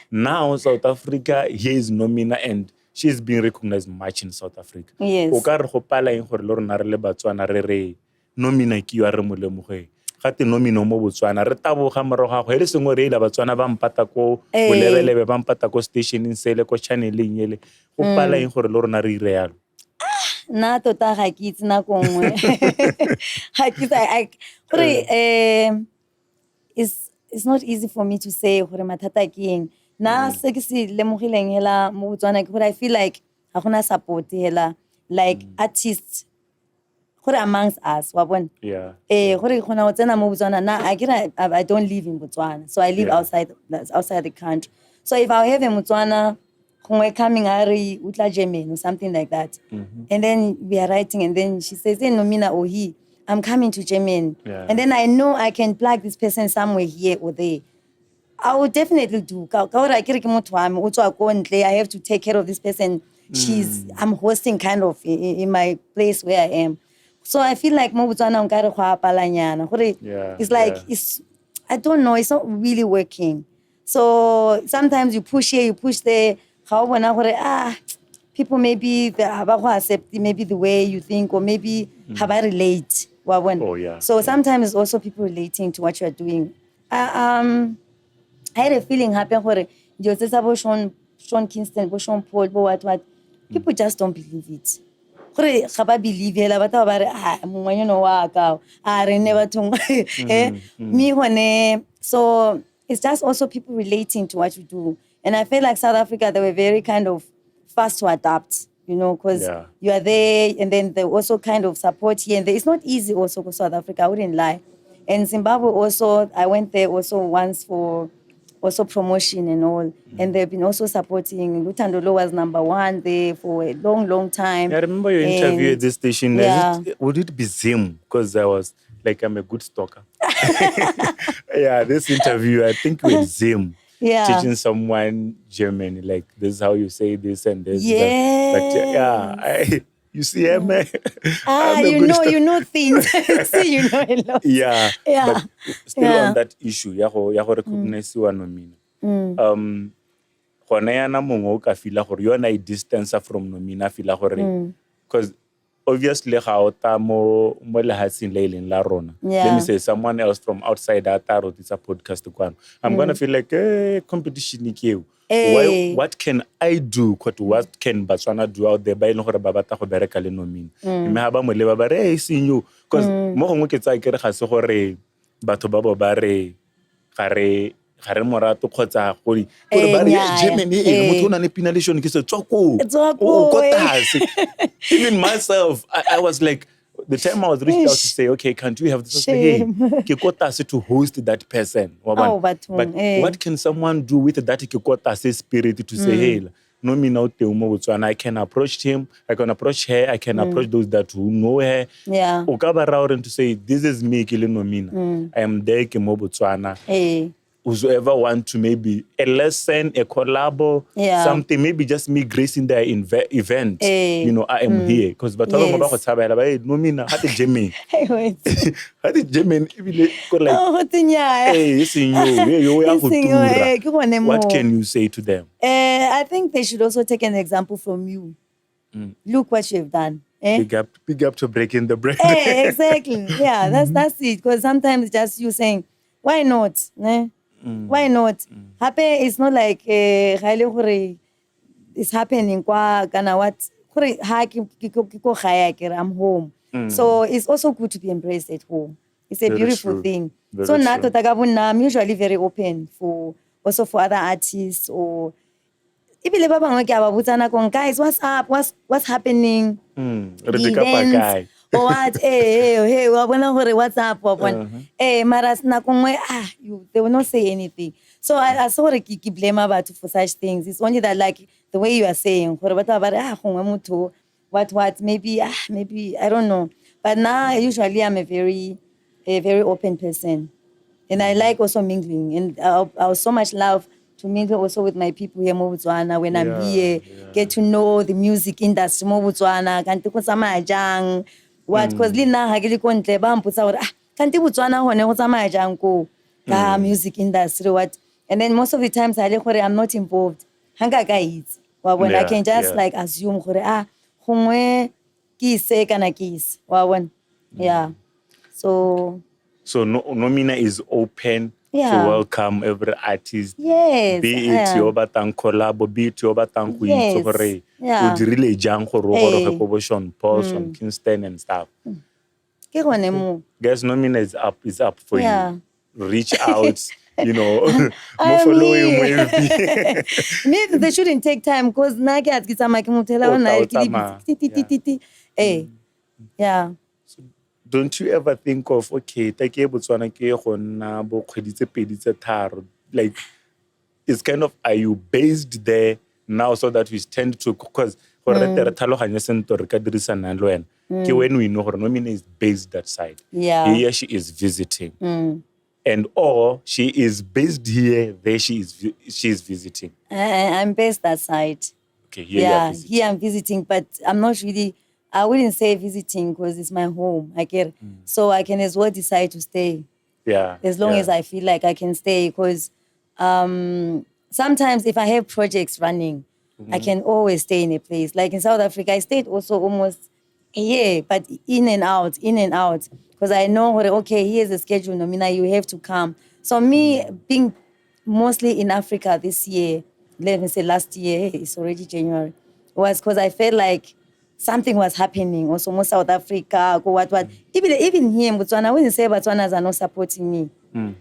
Now South Africa, here is Nomina, and she's being recognized much in South Africa.
Yes.
O ka re go pala eng gore le rona re le Batswana re Nomina ke yo a re mo lemoge. Gate Nomina mo Botswana re taboga morago ga go le sengwe re ile Batswana ba mpata ko bolebelebe ba mpata ko stationing sele ko channeleng ele go pala eng gore le rona re ire yalo.
Na tota ga ke itse nako nngwe. Ga ke itse gore it's not easy for me to say gore mathata ke eng. Na se ke se lemogileng hela mo Botswana ke gore I feel like ga gona support hela like artists gore amongst us wa bona.
Yeah.
Gore gona go tsena mo Botswana na I don't live in Botswana, so I live outside the country. So if I have a Botswana coming Ari Utla German or something like that. And then we are writing and then she says, hey, Nomina or he, I'm coming to German.
Yeah.
And then I know I can plug this person somewhere here or there. I would definitely do. I have to take care of this person. I'm hosting kind of in my place where I am. So I feel like it's like, I don't know, it's not really working. So sometimes you push here, you push there. People maybe they accept maybe the way you think, or maybe have I relate.
Oh, yeah.
So sometimes it's also people relating to what you are doing. I had a feeling happen where Sean Kingston, Sean Paul, what. People just don't believe it. Believe so it's just also people relating to what you do. And I feel like South Africa, they were very kind of fast to adapt, because you are there and then they also kind of support here. And it's not easy also for South Africa, I wouldn't lie. And Zimbabwe also, I went there also once for also promotion and all. And they've been also supporting. Lutandolo was #1 there for a long, long time.
I remember your interview at this station.
Yeah.
Would it be Zim? Because I was like, I'm a good stalker. Yeah, this interview, I think with Zim.
Yeah.
Teaching someone German, like this is how you say this and this.
Yeah.
But you see, man.
You know things. See, you know a lot.
Yeah.
Yeah.
But still on that issue, ya go recognize wa Nomina. Gona yana mongwe o ka feel gore yona I distance from Nomina feel gore because obviously ga o ta mo lehatsing le leng la rona. Let me say someone else from outside that wrote this podcast kwano. I'm going to feel like competition ke what can I do? What can Batswana do out there? Ba ile gore ba batla go bereka le Nomina. Mme ha ba mo leba ba re sing you because mo gongwe ke tsa ke re ga se gore batho ba bo ba re ga re morato kgotsa gore ba re Germany motho o na le penalization ke se tswako even myself I was like the time I was reached out to say okay can't we have this ke kotase to host that person but what can someone do with that ke kotase spirit to say hey Nomina o teng mo Botswana I can approach him I can approach her I can approach those that who know her o ka ba ra to say this is me ke le Nomina I am there ke mo Botswana whoever want to maybe a lesson, a collabo, something, maybe just me gracing their event. I am here. Because but all about what's happening, Nomina, how did Jimmy? How did Jimmy what can you say to them?
I think they should also take an example from you. Look what you have done.
Big up to breaking the bread.
Exactly. Yeah, that's it. Because sometimes just you saying, why not? Why not? Happy it's not like it's happening kana what I'm home. So it's also good to be embraced at home. It's a
Very
beautiful
true.
thing.
Very
So
true.
I'm usually very open for also for other artists or ebile ba bangwe ke a ba botsana kong guys what's up what's happening the events or what hey wa bona gore what's up wa bona mara nako nngwe they will not say anything so I saw gore ke blame batho for such things it's only that like the way you are saying gore batho ba re gongwe motho what maybe I don't know but now usually I'm a very open person and I like also mingling and I was so much love to mingle also with my people here mo Botswana when I'm here get to know the music industry mo Botswana kanti go tsamaya jang what because le nna ha ke le ko ntle ba mpotsa gore kanti Botswana gone go tsamaya jang ko ka music industry what and then most of the times I le gore I'm not involved hanga ka itse wa bona I can just like assume gore gongwe ke se kana ke se wa bona
so Nomina is open to welcome every artist.
Yes.
Be it yo batang collab, be it yo batang go itse gore o dirile jang gore o goroge ko bo Sean Paul, Sean Kingston and stuff.
Ke gone mo.
Guys, Nomina is up for you. Reach out, you know,
mo
following
me. They shouldn't take time because na ke at kitama ke motela ona ke yeah.
Don't you ever think of okay take Botswana ke go nna bo kgweditse pedi tse tharo like it's kind of are you based there now so that we tend to because gore re tlhaloganya sento re ka dirisana le wena ke when we know gore Nomina is based that side here she is visiting and or she is based here there she is visiting.
I'm based that side.
Okay, here
I'm visiting but I'm not really I wouldn't say visiting because it's my home. I get so I can as well decide to stay.
Yeah.
As long as I feel like I can stay because sometimes if I have projects running, I can always stay in a place. Like in South Africa, I stayed also almost a year, but in and out. Because I know, okay, here's the schedule, Nomina, you have to come. So me being mostly in Africa this year, let me say last year, it's already January, was because I felt like something was happening also more South Africa, what. Even here in Botswana, I wouldn't say Botswanas are not supporting me.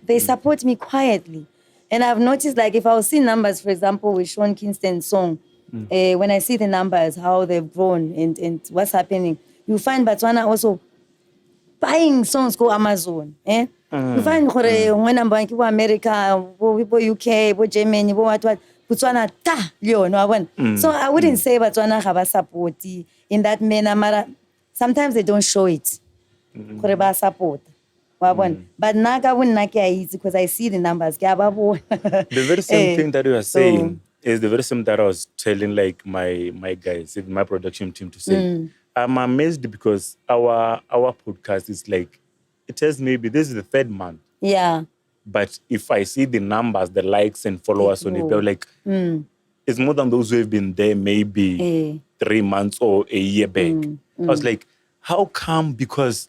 They support me quietly. And I've noticed like if I was seeing numbers, for example, with Sean Kingston's song, when I see the numbers, how they've grown and what's happening, you find Botswana also buying songs go Amazon. You find when I'm buying America, UK, Germany, what. Botswana so I wouldn't say Botswana have a support in that manner. Sometimes they don't show it. Support. But naga wouldn't easy because I see the numbers.
The very same thing that you are saying is the very same that I was telling like my guys, my production team to say. I'm amazed because our podcast is like it says maybe this is the third month.
Yeah.
But if I see the numbers, the likes and followers on it, they're like, it's more than those who have been there maybe 3 months or a year back. I was like, how come? Because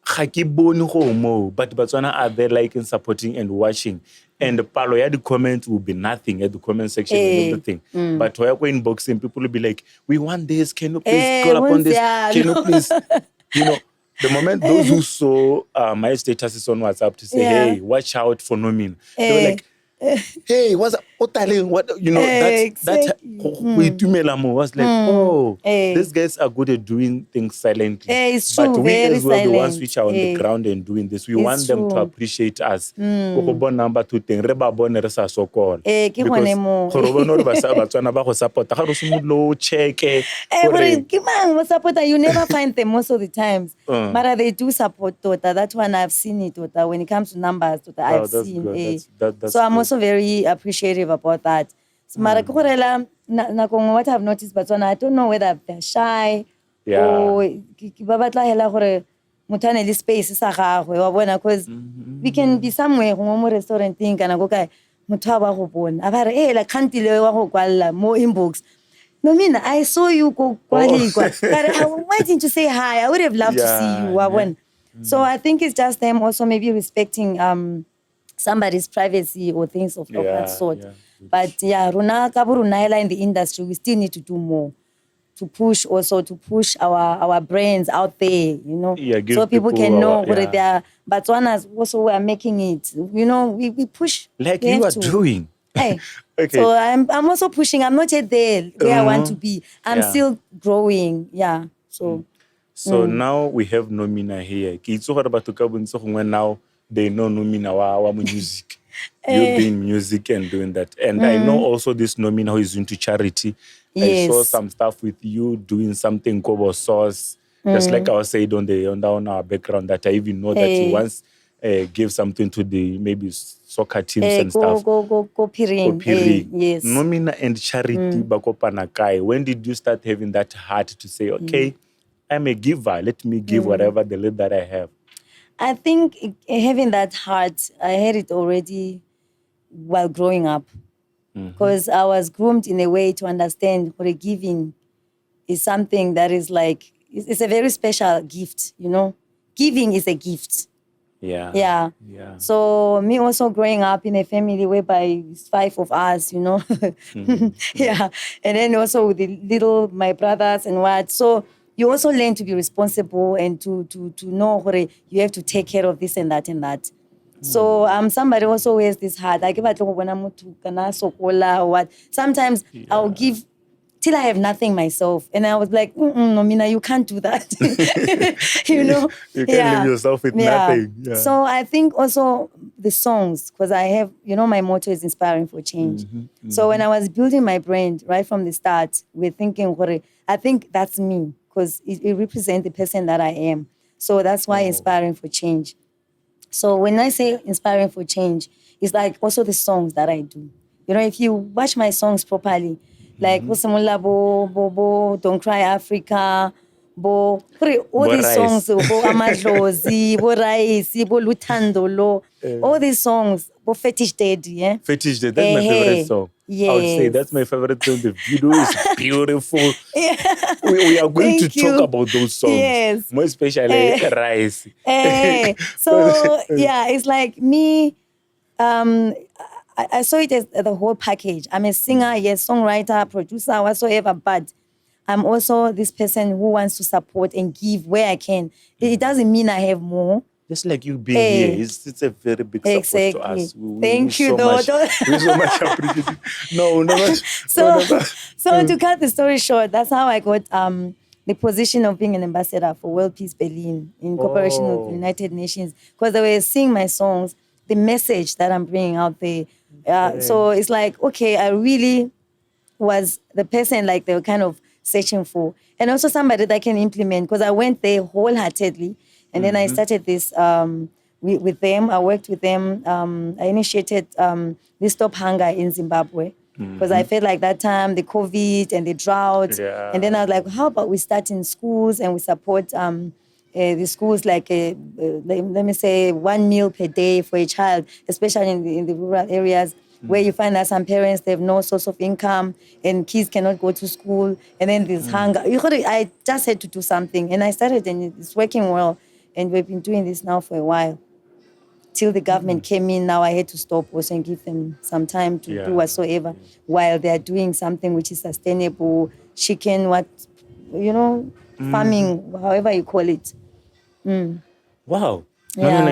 but Botswana are there liking, supporting and watching. And the palo the comment will be nothing at the comment section and everything. But where we're inboxing, people will be like, we want this, can you please call upon this? Can you please, you know, the moment those who saw my statuses on WhatsApp to say, hey, watch out for Nomina, they were like, hey, what's up? What you know, that was like, these guys are good at doing things silently.
It's true,
but we as well,
silent.
the ones which are on the ground and doing this, we want them to appreciate us. Number two thing, because
you never find them most of the times. But they do support Tota. That one I've seen it, Tota. When it comes to numbers, Tota, I've seen. So I'm also very appreciative about that. So, what I've noticed, but I don't know whether they're shy or space because we can be somewhere restaurant thing and go like more inbox Nomina, I saw you go Kwaligwa.
Oh.
But why didn't you say hi? I would have loved to see you.
Yeah.
So I think it's just them also maybe respecting somebody's privacy or things of that sort.
Yeah.
But yeah, Runa Kaburunaila in the industry, we still need to do more to push our brands out there,
Yeah, give
so people can
people
know
our,
what
yeah.
they are. But Botswanas also we are making it. We push.
Like
We
you
have
are
to.
doing.
Hey.
Okay.
So I'm also pushing. I'm not yet there where I want to be. I'm
Yeah.
still growing. Yeah.
So now we have Nomina here. Ke itse gore batho ka bontsi gongwe now they know Nomina wa music. You doing music and doing that. And I know also this Nomina who is into charity. I saw
Yes.
some stuff with you doing something Kobo sauce. Just like I was saying on our background that I even know that you once gave something to the maybe soccer teams and stuff.
Go Piring. Yes.
Nomina and charity bakopana kai. When did you start having that heart to say, okay, I'm a giver. Let me give whatever the little that I have.
I think having that heart, I had it already while growing up. Because I was groomed in a way to understand what a giving is something that is like, it's a very special gift, Giving is a gift.
Yeah.
So me also growing up in a family whereby it's 5 of us, Yeah. And then also with my brothers and what. So you also learn to be responsible and to know what you have to take care of this and that and that. So I'm somebody also who has this heart. I give a when I'm sokola or what. Sometimes I'll give till I have nothing myself. And I was like, Nomina, you can't do that.
You can't leave yourself with nothing. Yeah.
So I think also the songs, because I have, my motto is inspiring for change. So when I was building my brand right from the start, we're thinking, I think that's me, because it represents the person that I am. So that's why inspiring for change. So when I say inspiring for change, it's like also the songs that I do. If you watch my songs properly, like Osamula Bo, Don't Cry Africa, all these songs, Bo Amadlozi, Bo Raisi, Bo Lutandolo, all these songs, Bo Fetish Daddy, yeah?
Fetish Daddy, that's my favorite song.
Yes.
I would say that's my favorite song. The video is beautiful. We are going to talk about those songs.
Yes.
More especially Rice.
So, yeah, it's like me, I saw it as the whole package. I'm a singer, yes, songwriter, producer, whatsoever, but I'm also this person who wants to support and give where I can. It doesn't mean I have more.
Just like you being here, it's a very big support to us.
Thank you,
we so much appreciate it. No.
So to cut the story short, that's how I got the position of being an ambassador for World Peace Berlin in cooperation with the United Nations, because they were singing my songs, the message that I'm bringing out there. So it's like, okay, I really was the person like they were kind of searching for. And also somebody that can implement, because I went there wholeheartedly. And then I started this with them. I worked with them. I initiated this Stop Hunger in Zimbabwe, because I felt like that time, the COVID and the drought.
Yeah.
And then I was like, how about we start in schools and we support the schools like, let me say, 1 meal per day for a child, especially in the rural areas, where you find that some parents, they have no source of income and kids cannot go to school. And then there's hunger. I just had to do something. And I started, and it's working well. And we've been doing this now for a while. Till the government came in, now I had to stop also and give them some time to do whatsoever while they're doing something which is sustainable, chicken, farming, however you call it.
Wow.
Yeah.
No,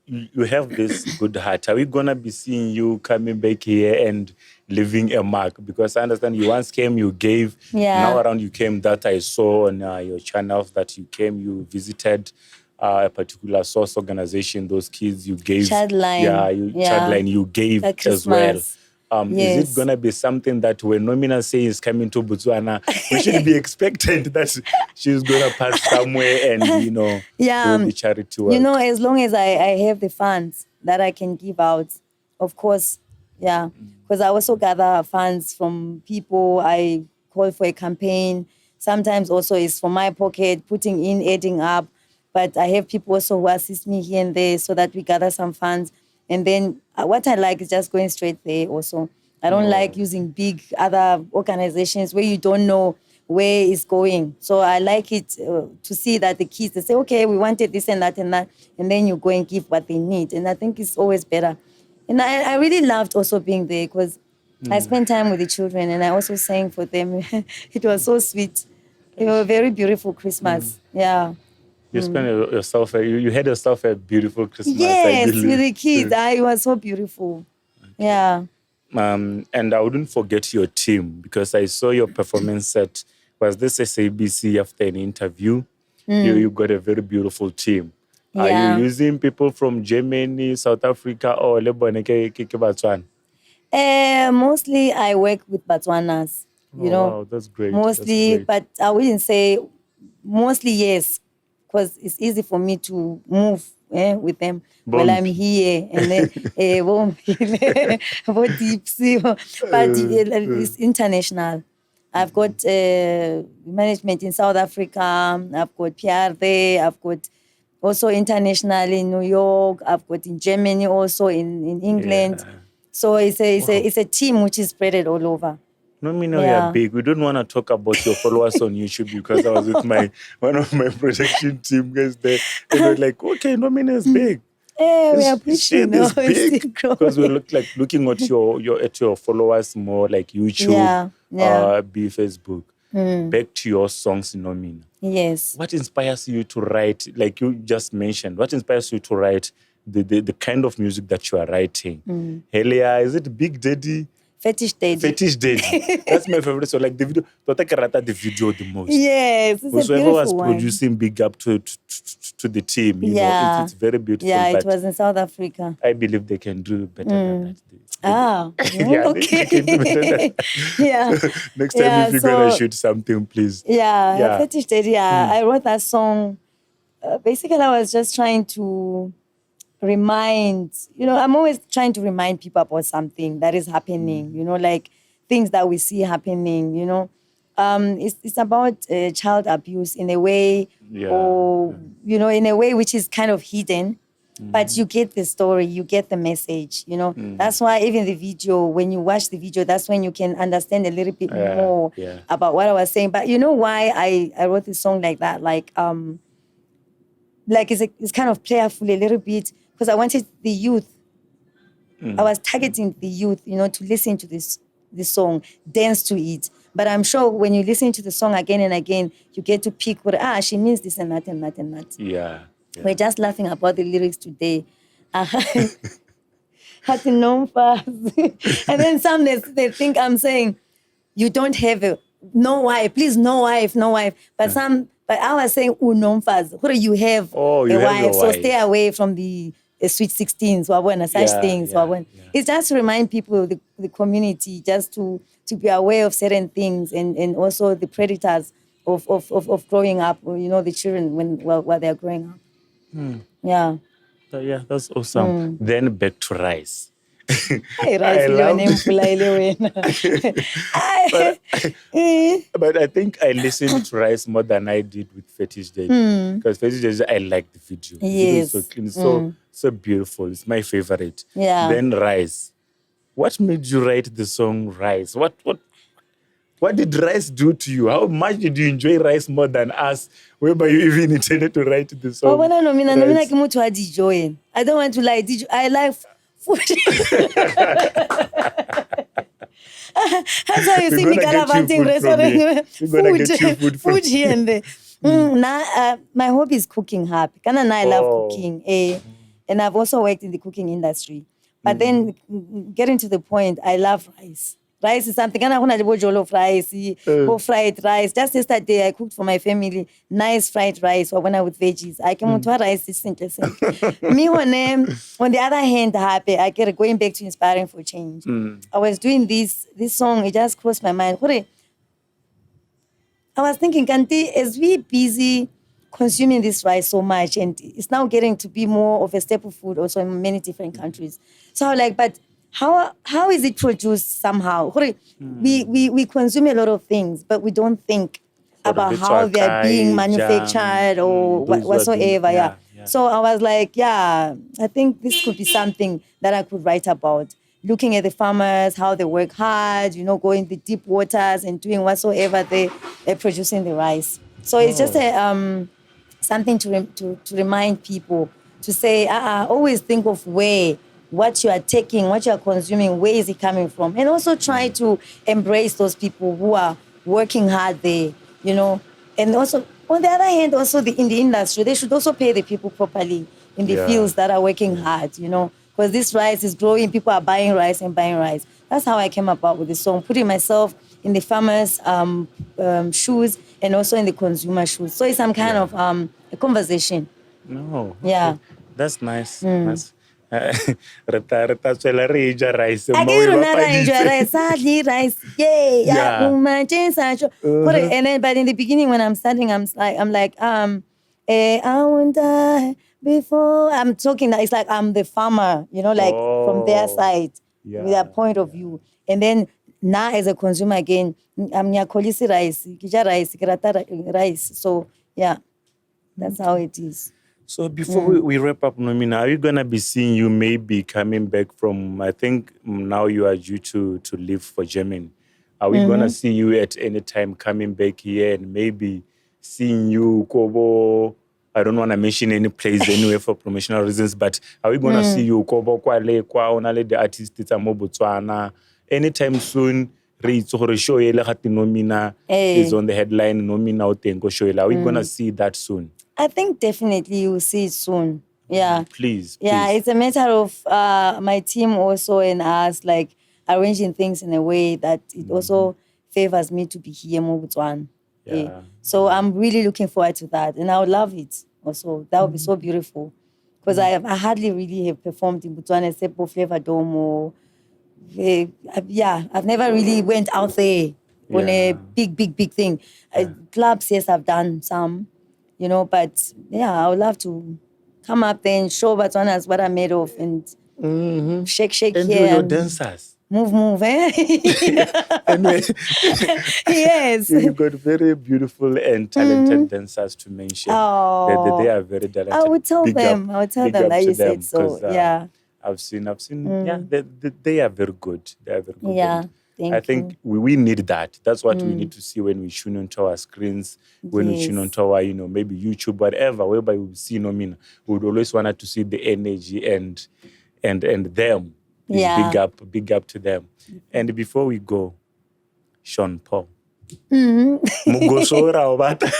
you have this good heart. Are we going to be seeing you coming back here and leaving a mark? Because I understand you once came, you gave.
Yeah.
Now around you came, that I saw on your channels that you came, you visited a particular source organization, those kids you gave.
Childline.
Childline you gave as well.
Yes.
Is it going to be something that when Nomina says coming to Botswana, we should be expectant that she's going to pass somewhere and, do the charity work?
As long as I have the funds that I can give out, of course, yeah. Because I also gather funds from people. I call for a campaign. Sometimes also it's from my pocket, putting in, adding up. But I have people also who assist me here and there so that we gather some funds. And then what I like is just going straight there also. I don't like using big other organizations where you don't know where it's going. So I like it to see that the kids, they say, okay, we wanted this and that, and then you go and give what they need. And I think it's always better. And I really loved also being there because I spent time with the children and I also sang for them. It was so sweet. It was a very beautiful Christmas. Yeah.
You spent yourself, you had yourself a beautiful Christmas, I
Yes,
believe.
with the kids. It was so beautiful. Yeah.
And I wouldn't forget your team because I saw your performance at, was this SABC after an interview? You got a very beautiful team. Are
Yeah.
you using people from Germany, South Africa, or Lebanon?
Mostly I work with Botswanas, you know.
Wow, that's great.
Mostly,
That's great.
but I wouldn't say mostly, yes, because it's easy for me to move with them while I'm here and then but it's international. I've got management in South Africa. I've got PR there. I've got also international in New York. I've got in Germany also in England.
Yeah.
So it's a team which is spread all over.
Nomina, we are big. We don't want to talk about your followers on YouTube because I was with one of my production team guys there. And they're like, okay, Nomina is big.
We are pushing.
This big because we look like looking at your followers more like YouTube, be Facebook. Back to your songs, Nomina.
Yes.
What inspires you to write? Like you just mentioned, what inspires you to write the kind of music that you are writing? Helia, is it Big Daddy?
Fetish Daddy.
Fetish Daddy. That's my favorite. So like the video, the video the most.
Yes, it's
whoever was
one.
producing, big up to the team. You know, it's very beautiful.
Yeah, it was in South Africa.
I believe they can do better than that.
Okay.
They can do better than that. Next time, if you're gonna shoot something, please.
Yeah. Fetish Daddy. I wrote that song. Basically, I was just trying to remind, I'm always trying to remind people about something that is happening, like things that we see happening, it's about child abuse in a way, or, in a way which is kind of hidden, but you get the story, you get the message, That's why even the video, when you watch the video, that's when you can understand a little bit more about what I was saying. But you know why I wrote this song like that? Like it's kind of playful a little bit, because I wanted the youth. I was targeting the youth, to listen to this song, dance to it. But I'm sure when you listen to the song again and again, you get to pick what, she means this and that and that and that.
Yeah.
We're just laughing about the lyrics today. Had to know fast. And then some they think I'm saying, you don't have no wife, please, no wife, no wife. But I was saying, unomfaz. What do you have?
You have
wife. So stay away from the sweet 16s, such things. It's just to remind people, the community, just to be aware of certain things and also the predators of growing up, the children while they're growing up. Yeah.
Yeah, that's awesome. Then back to Rice.
But
I think I listened to Rice more than I did with Fetish Daddy. Because Fetish Daddy, I like the video.
Yes.
The video is so clean, so beautiful. It's my favorite.
Yeah.
Then Rice. What made you write the song Rice? What did Rice do to you? How much did you enjoy Rice more than us, whereby you even intended to write the song?
Nomina, I don't want to lie. I like food. That's why you see me gallivanting restaurant food here and there. My hobby is cooking. I love cooking. And I've also worked in the cooking industry. But then getting to the point, I love rice. Rice is something. I want to do jollof rice, fried rice. Just yesterday, I cooked for my family nice fried rice or when I with veggies. I came to rice. It's simple. Me, on the other hand, happy. I get going back to inspiring for change. I was doing this song. It just crossed my mind. I was thinking, Kanti, as we busy consuming this rice so much, and it's now getting to be more of a staple food also in many different countries. So I was like, but how is it produced somehow? We consume a lot of things, but we don't think about how they are being manufactured or whatsoever. So I was like, I think this could be something that I could write about. looking at the farmers, how they work hard, going the deep waters and doing whatsoever they're producing the rice. So it's just something to remind people to say, always think of what you are taking, what you are consuming, where is it coming from? And also try to embrace those people who are working hard there, And also, on the other hand, also in the industry, they should also pay the people properly in the fields that are working hard, Because this rice is growing, people are buying rice and buying rice. That's how I came about with the song, putting myself in the farmer's shoes and also in the consumer shoes. So it's some kind of a conversation.
No.
Yeah.
Okay. That's nice. Nice. Reta tswela re ja rice
I get rice, sadly rice. Yay.
Yeah.
And then, but in the beginning when I'm starting, I'm like, I won't die before. I'm talking that it's like I'm the farmer, from their side, with their point of view. And then now as a consumer again, I'm nyakolisi rice, kija rice, kirata rice. So yeah, that's how it is.
So before we wrap up, Nomina, are you going to be seeing you maybe coming back from, I think now you are due to leave for Germany. Are we going to see you at any time coming back here and maybe seeing you, Kobo? I don't want to mention any place anyway for promotional reasons, but are we going to see you, Kobo, Kwale, Onale, the artist, Botswana, anytime soon? Nomina is on the headline, Nomina Utengo Shoela. Are we going to see that soon?
I think definitely you'll see it soon. Yeah.
Please.
Yeah, it's a matter of my team also and us, like arranging things in a way that it also favors me to be here in Botswana.
Yeah.
So I'm really looking forward to that. And I would love it also. That would be so beautiful. Because I hardly really have performed in Botswana except for Flavor Dome or... I've never really went out there on a big thing. Clubs, yes, I've done some. But I would love to come up there and show Botswanas what I'm made of and shake
and
here.
And your dancers.
Move, eh? Yes.
You've got very beautiful and talented dancers to mention.
Oh.
They are very talented.
I would tell them that you said so. Yeah.
I've seen. Yeah, they are very good. They are very good.
Yeah.
I think we need that. That's what we need to see when we tune onto our screens, when we tune onto our, maybe YouTube, whatever, whereby we see Nomina. We would always want to see the energy and them.
Yeah.
Big up to them. And before we go, Sean Paul. Mugosora bata.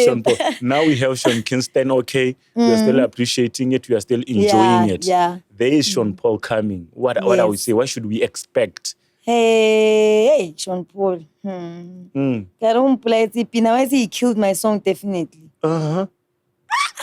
Sean Paul. Now we have Sean Kingston, okay? We are still appreciating it. We are still enjoying it.
Yeah.
There is Sean Paul coming. What I would say, what should we expect?
Hey, Sean Paul. He killed my song, definitely.
Uh-huh.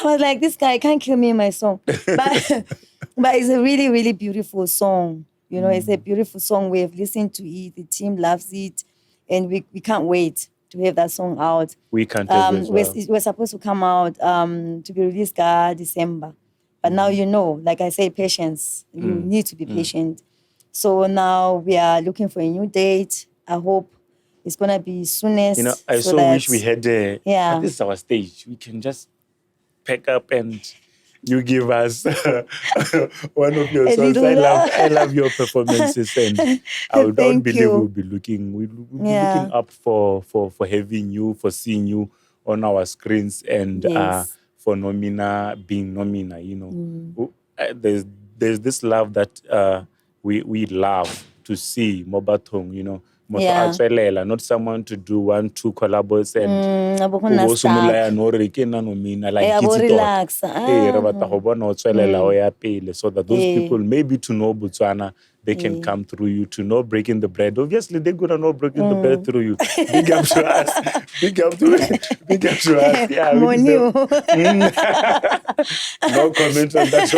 I was like, this guy can't kill me in my song. But it's a really, really beautiful song. It's a beautiful song. We have listened to it. The team loves it. And we can't wait to have that song out.
We can't as well.
We're supposed to come out to be released December. But now like I say, patience. You need to be patient. So now we are looking for a new date. I hope it's going to be soonest.
I so wish we had but this is our stage. We can just pack up and you give us one of your songs. I love your performances, and I don't believe we'll be looking up for having you, for seeing you on our screens, and for Nomina being Nomina. There's this love that we love to see Mobatong. Not someone to do 1-2 collabos and so that those people maybe to know Botswana, they can come through you, to know breaking the bread. Obviously, they're gonna know breaking the bread through you. Big up to us. Big up to us. Yeah, no comment on that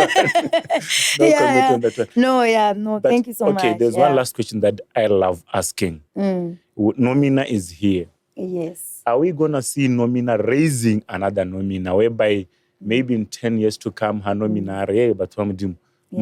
one.
No, thank you so much.
Okay, there's one last question that I love asking. Nomina is here.
Yes.
Are we gonna see Nomina raising another Nomina, whereby maybe in 10 years to come, her Nomina a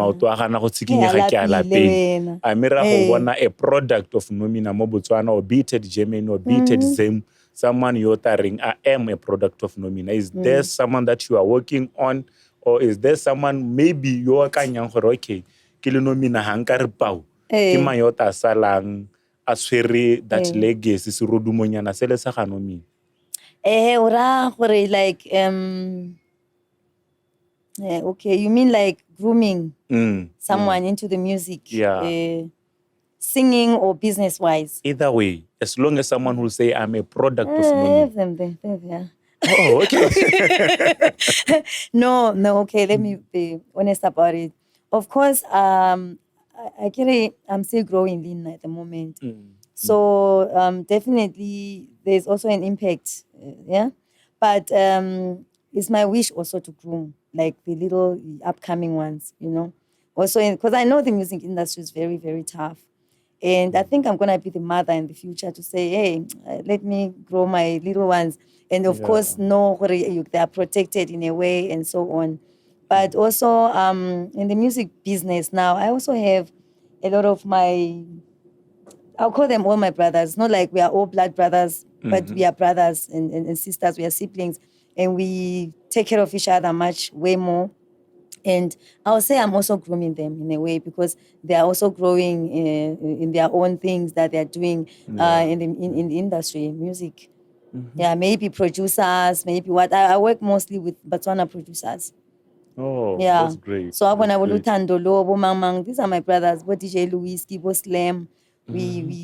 product of Nomina mo Botswana, or be it Germany, or be it Zim, someone you're taring, I am a product of Nomina. Is there someone that you are working on, Or is there someone maybe you're akanyang gore okay, ke le Nomina ha nka re pao. Ke mang yo ta salang a tshwere that legacy serudumonyana se le sa ga Nomina.
Ora gore like okay, you mean like grooming someone into the music? Singing or business wise?
Either way, as long as someone will say I'm a product of Nomina.
Yeah.
Oh, okay.
No, okay, let me be honest about it. Of course, I'm still growing lean at the moment. So definitely there's also an impact, but it's my wish also to groom like the little upcoming ones, also because I know the music industry is very, very tough. And I think I'm going to be the mother in the future to say, hey, let me grow my little ones. And of course, know they are protected in a way and so on. But also in the music business now, I also have a lot of I'll call them all my brothers. Not like we are all blood brothers, but we are brothers and sisters. We are siblings. And we take care of each other way more. And I'll say I'm also grooming them in a way because they are also growing in their own things that they're doing in the industry, music. Yeah, maybe producers, maybe what. I work mostly with Botswana producers.
Oh, yeah. That's great.
So when I will Tandolo, Mamang, these are my brothers, both DJ Louis, Kibo Slam.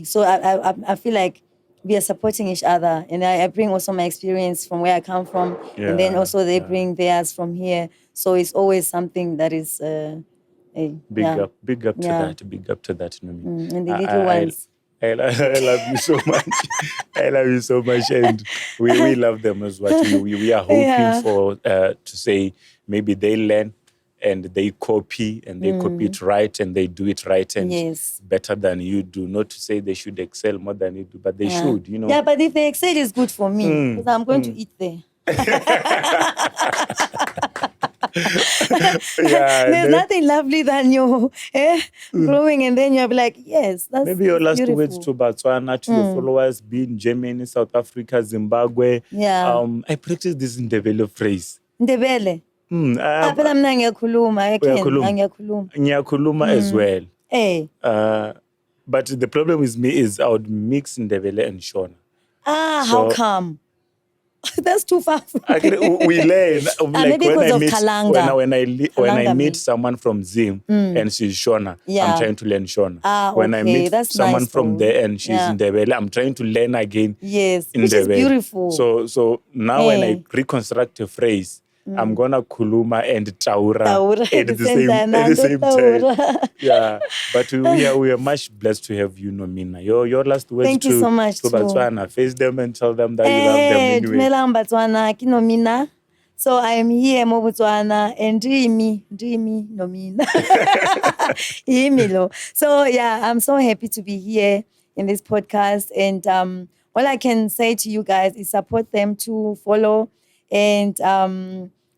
So I feel like we are supporting each other, and I bring also my experience from where I come from, and then also they bring theirs from here. So it's always something that is
big up to that. Big up to that, Nomina.
And the little ones.
I love you so much. I love you so much, and we love them as well. We are hoping for to say maybe they learn and they copy and they copy it right and they do it right and better than you do. Not to say they should excel more than you do, but they should,
Yeah, but if they excel, it's good for me because I'm going to eat there. There's nothing lovely than you growing and then you're like, yes, that's
maybe your last
beautiful.
words to Botswana, to your followers, be in Germany, South Africa, Zimbabwe. I practice this Ndebele phrase.
Ndebele? Phela mina ngiyakhuluma,
ngiyakhuluma as well. But the problem with me is I would mix Ndebele and Shona.
How come? That's too far from
we learn. Like
maybe because of Kalanga.
When I meet someone from Zim and she's Shona, I'm trying to learn Shona. When I meet someone from there and she's in Ndebele, I'm trying to learn again.
Yes, which is beautiful.
So now when I reconstruct a phrase, I'm gonna kuluma and taura at the same time. Yeah, but we are much blessed to have you, Nomina. Your last words
Thank you so much
to Botswana. Face them and tell them that you love them anyway.
Botswana, Nomina. So I am here in Botswana and dreamy, Nomina. So yeah, I'm so happy to be here in this podcast. And all I can say to you guys is support them to follow. And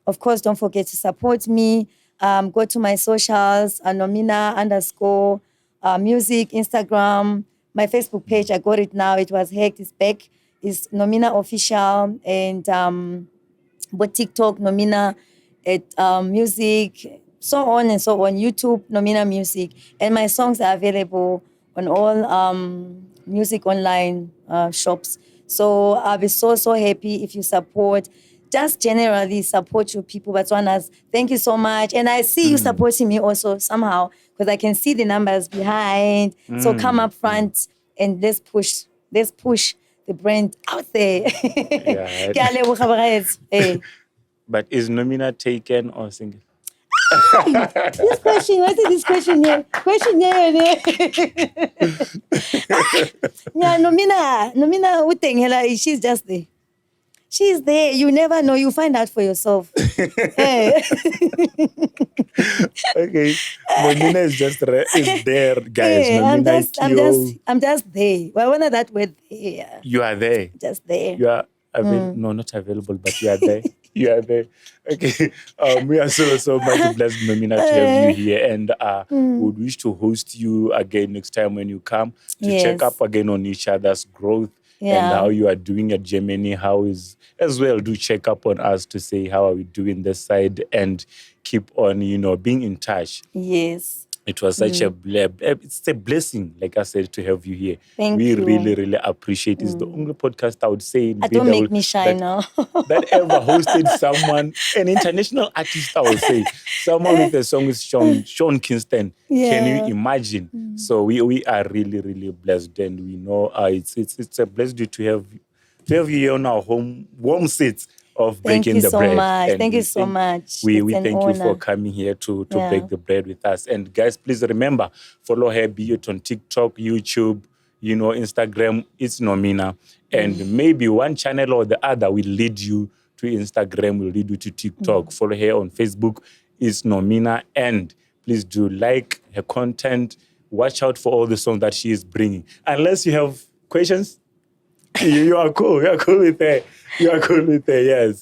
of course, don't forget to support me. Go to my socials, Nomina_music, Instagram, my Facebook page. I got it now. It was hacked. It's back. It's Nomina Official. And but TikTok, Nomina music, so on and so on. YouTube, Nomina Music. And my songs are available on all music online shops. So I'll be so happy if you support. Just generally support your people, Botswanas. Thank you so much. And I see you supporting me also somehow because I can see the numbers behind. So come up front and let's push the brand out there.
But is Nomina taken or single?
This question, what is this question here? Yeah, Nomina, she's just there. She's there. You never know. You find out for yourself.
Okay. Nomina is there, guys.
I'm just there. Well, when that word there.
You are there.
Just there.
You are no, not available, but you are there. You are there. Okay. We are so much blessed, Nomina, to have you here, and would wish to host you again next time when you come to check up again on each other's growth. and how you are doing at Germany. How is as well? Do check up on us to say how are we doing this side, and keep on, being in touch.
Yes.
It was such it's a blessing, like I said, to have you here.
Thank
we
you.
really, really appreciate it. It's the only podcast I would say in
Don't make me shy now.
that ever hosted someone, an international artist, I would say. Someone with a song with Sean Kingston. Can you imagine? So we are really, really blessed, and we know it's a blessing to have you here on our warm seats of breaking the bread.
Thank you so much.
We thank you for coming here to break the bread with us. And guys, please remember, follow her, be it on TikTok, YouTube, Instagram. It's Nomina. And maybe one channel or the other will lead you to Instagram, will lead you to TikTok. Follow her on Facebook. It's Nomina. And please do like her content. Watch out for all the songs that she is bringing. Unless you have questions, you are cool. You are cool with her. Yes.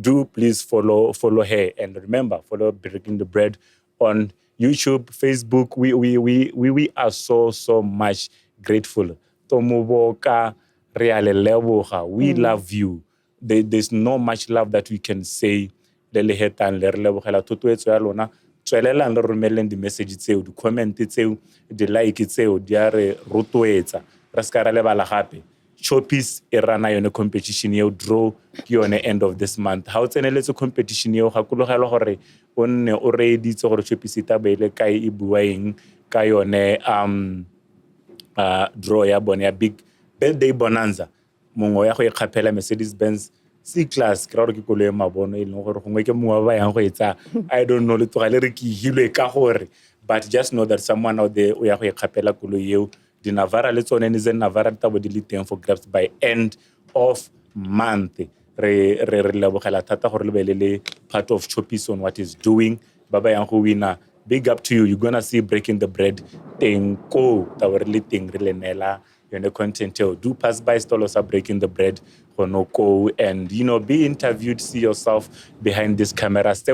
Do please follow her, and remember, follow Breaking the Bread on YouTube, Facebook. We are so much grateful. Tomoboka reale leboga. We love you. There's no much love that we can say. Le lehetan le lebogela tutuetso ya lona. Tswelelang le romeleng di message tseo, di comment tseo, di like tseo, di a re rotloetsa. Re ska ra lebala gape. Showpiece e rana yone competition eo, draw ke yone end of this month. Ha o tseneletse competition eo, gakologela gore o nne o reeditse gore Showpiece e tabeile kae e bua eng ka yone draw ya bone ya big birthday bonanza. Mongwe ya go ikgapela Mercedes-Benz C-Class, ke ra gore ke koloi ya mabono e leng gore gongwe ke mongwe ba yang go etsa, I don't know, le tlogale re ke hilwe ka gore, but just know that someone out there o ya go ikgapela koloi eo. The Navara, let's on any Navara tabo di liteng for grabs by end of month. Re lebogela thata gore le belele part of Showpiece on what is doing. Baba yang go wina. Big up to you. You're gonna see Breaking the Bread. Tenko tabo re liteng re le nela yone content. Do pass by stolosa Breaking the Bread. Honoko, and be interviewed, see yourself behind this camera. Otherwise,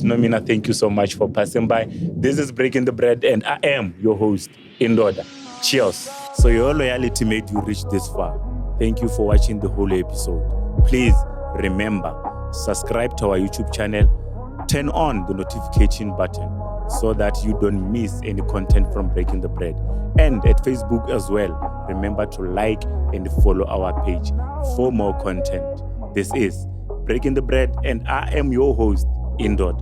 Nomina, thank you so much for passing by. This is Breaking the Bread, and I am your host, Indoda. Cheers. So your loyalty made you reach this far. Thank you for watching the whole episode. Please remember, subscribe to our YouTube channel, turn on the notification button so that you don't miss any content from Breaking the Bread. And at Facebook as well, remember to like and follow our page for more content. This is Breaking the Bread, and I am your host, Indod.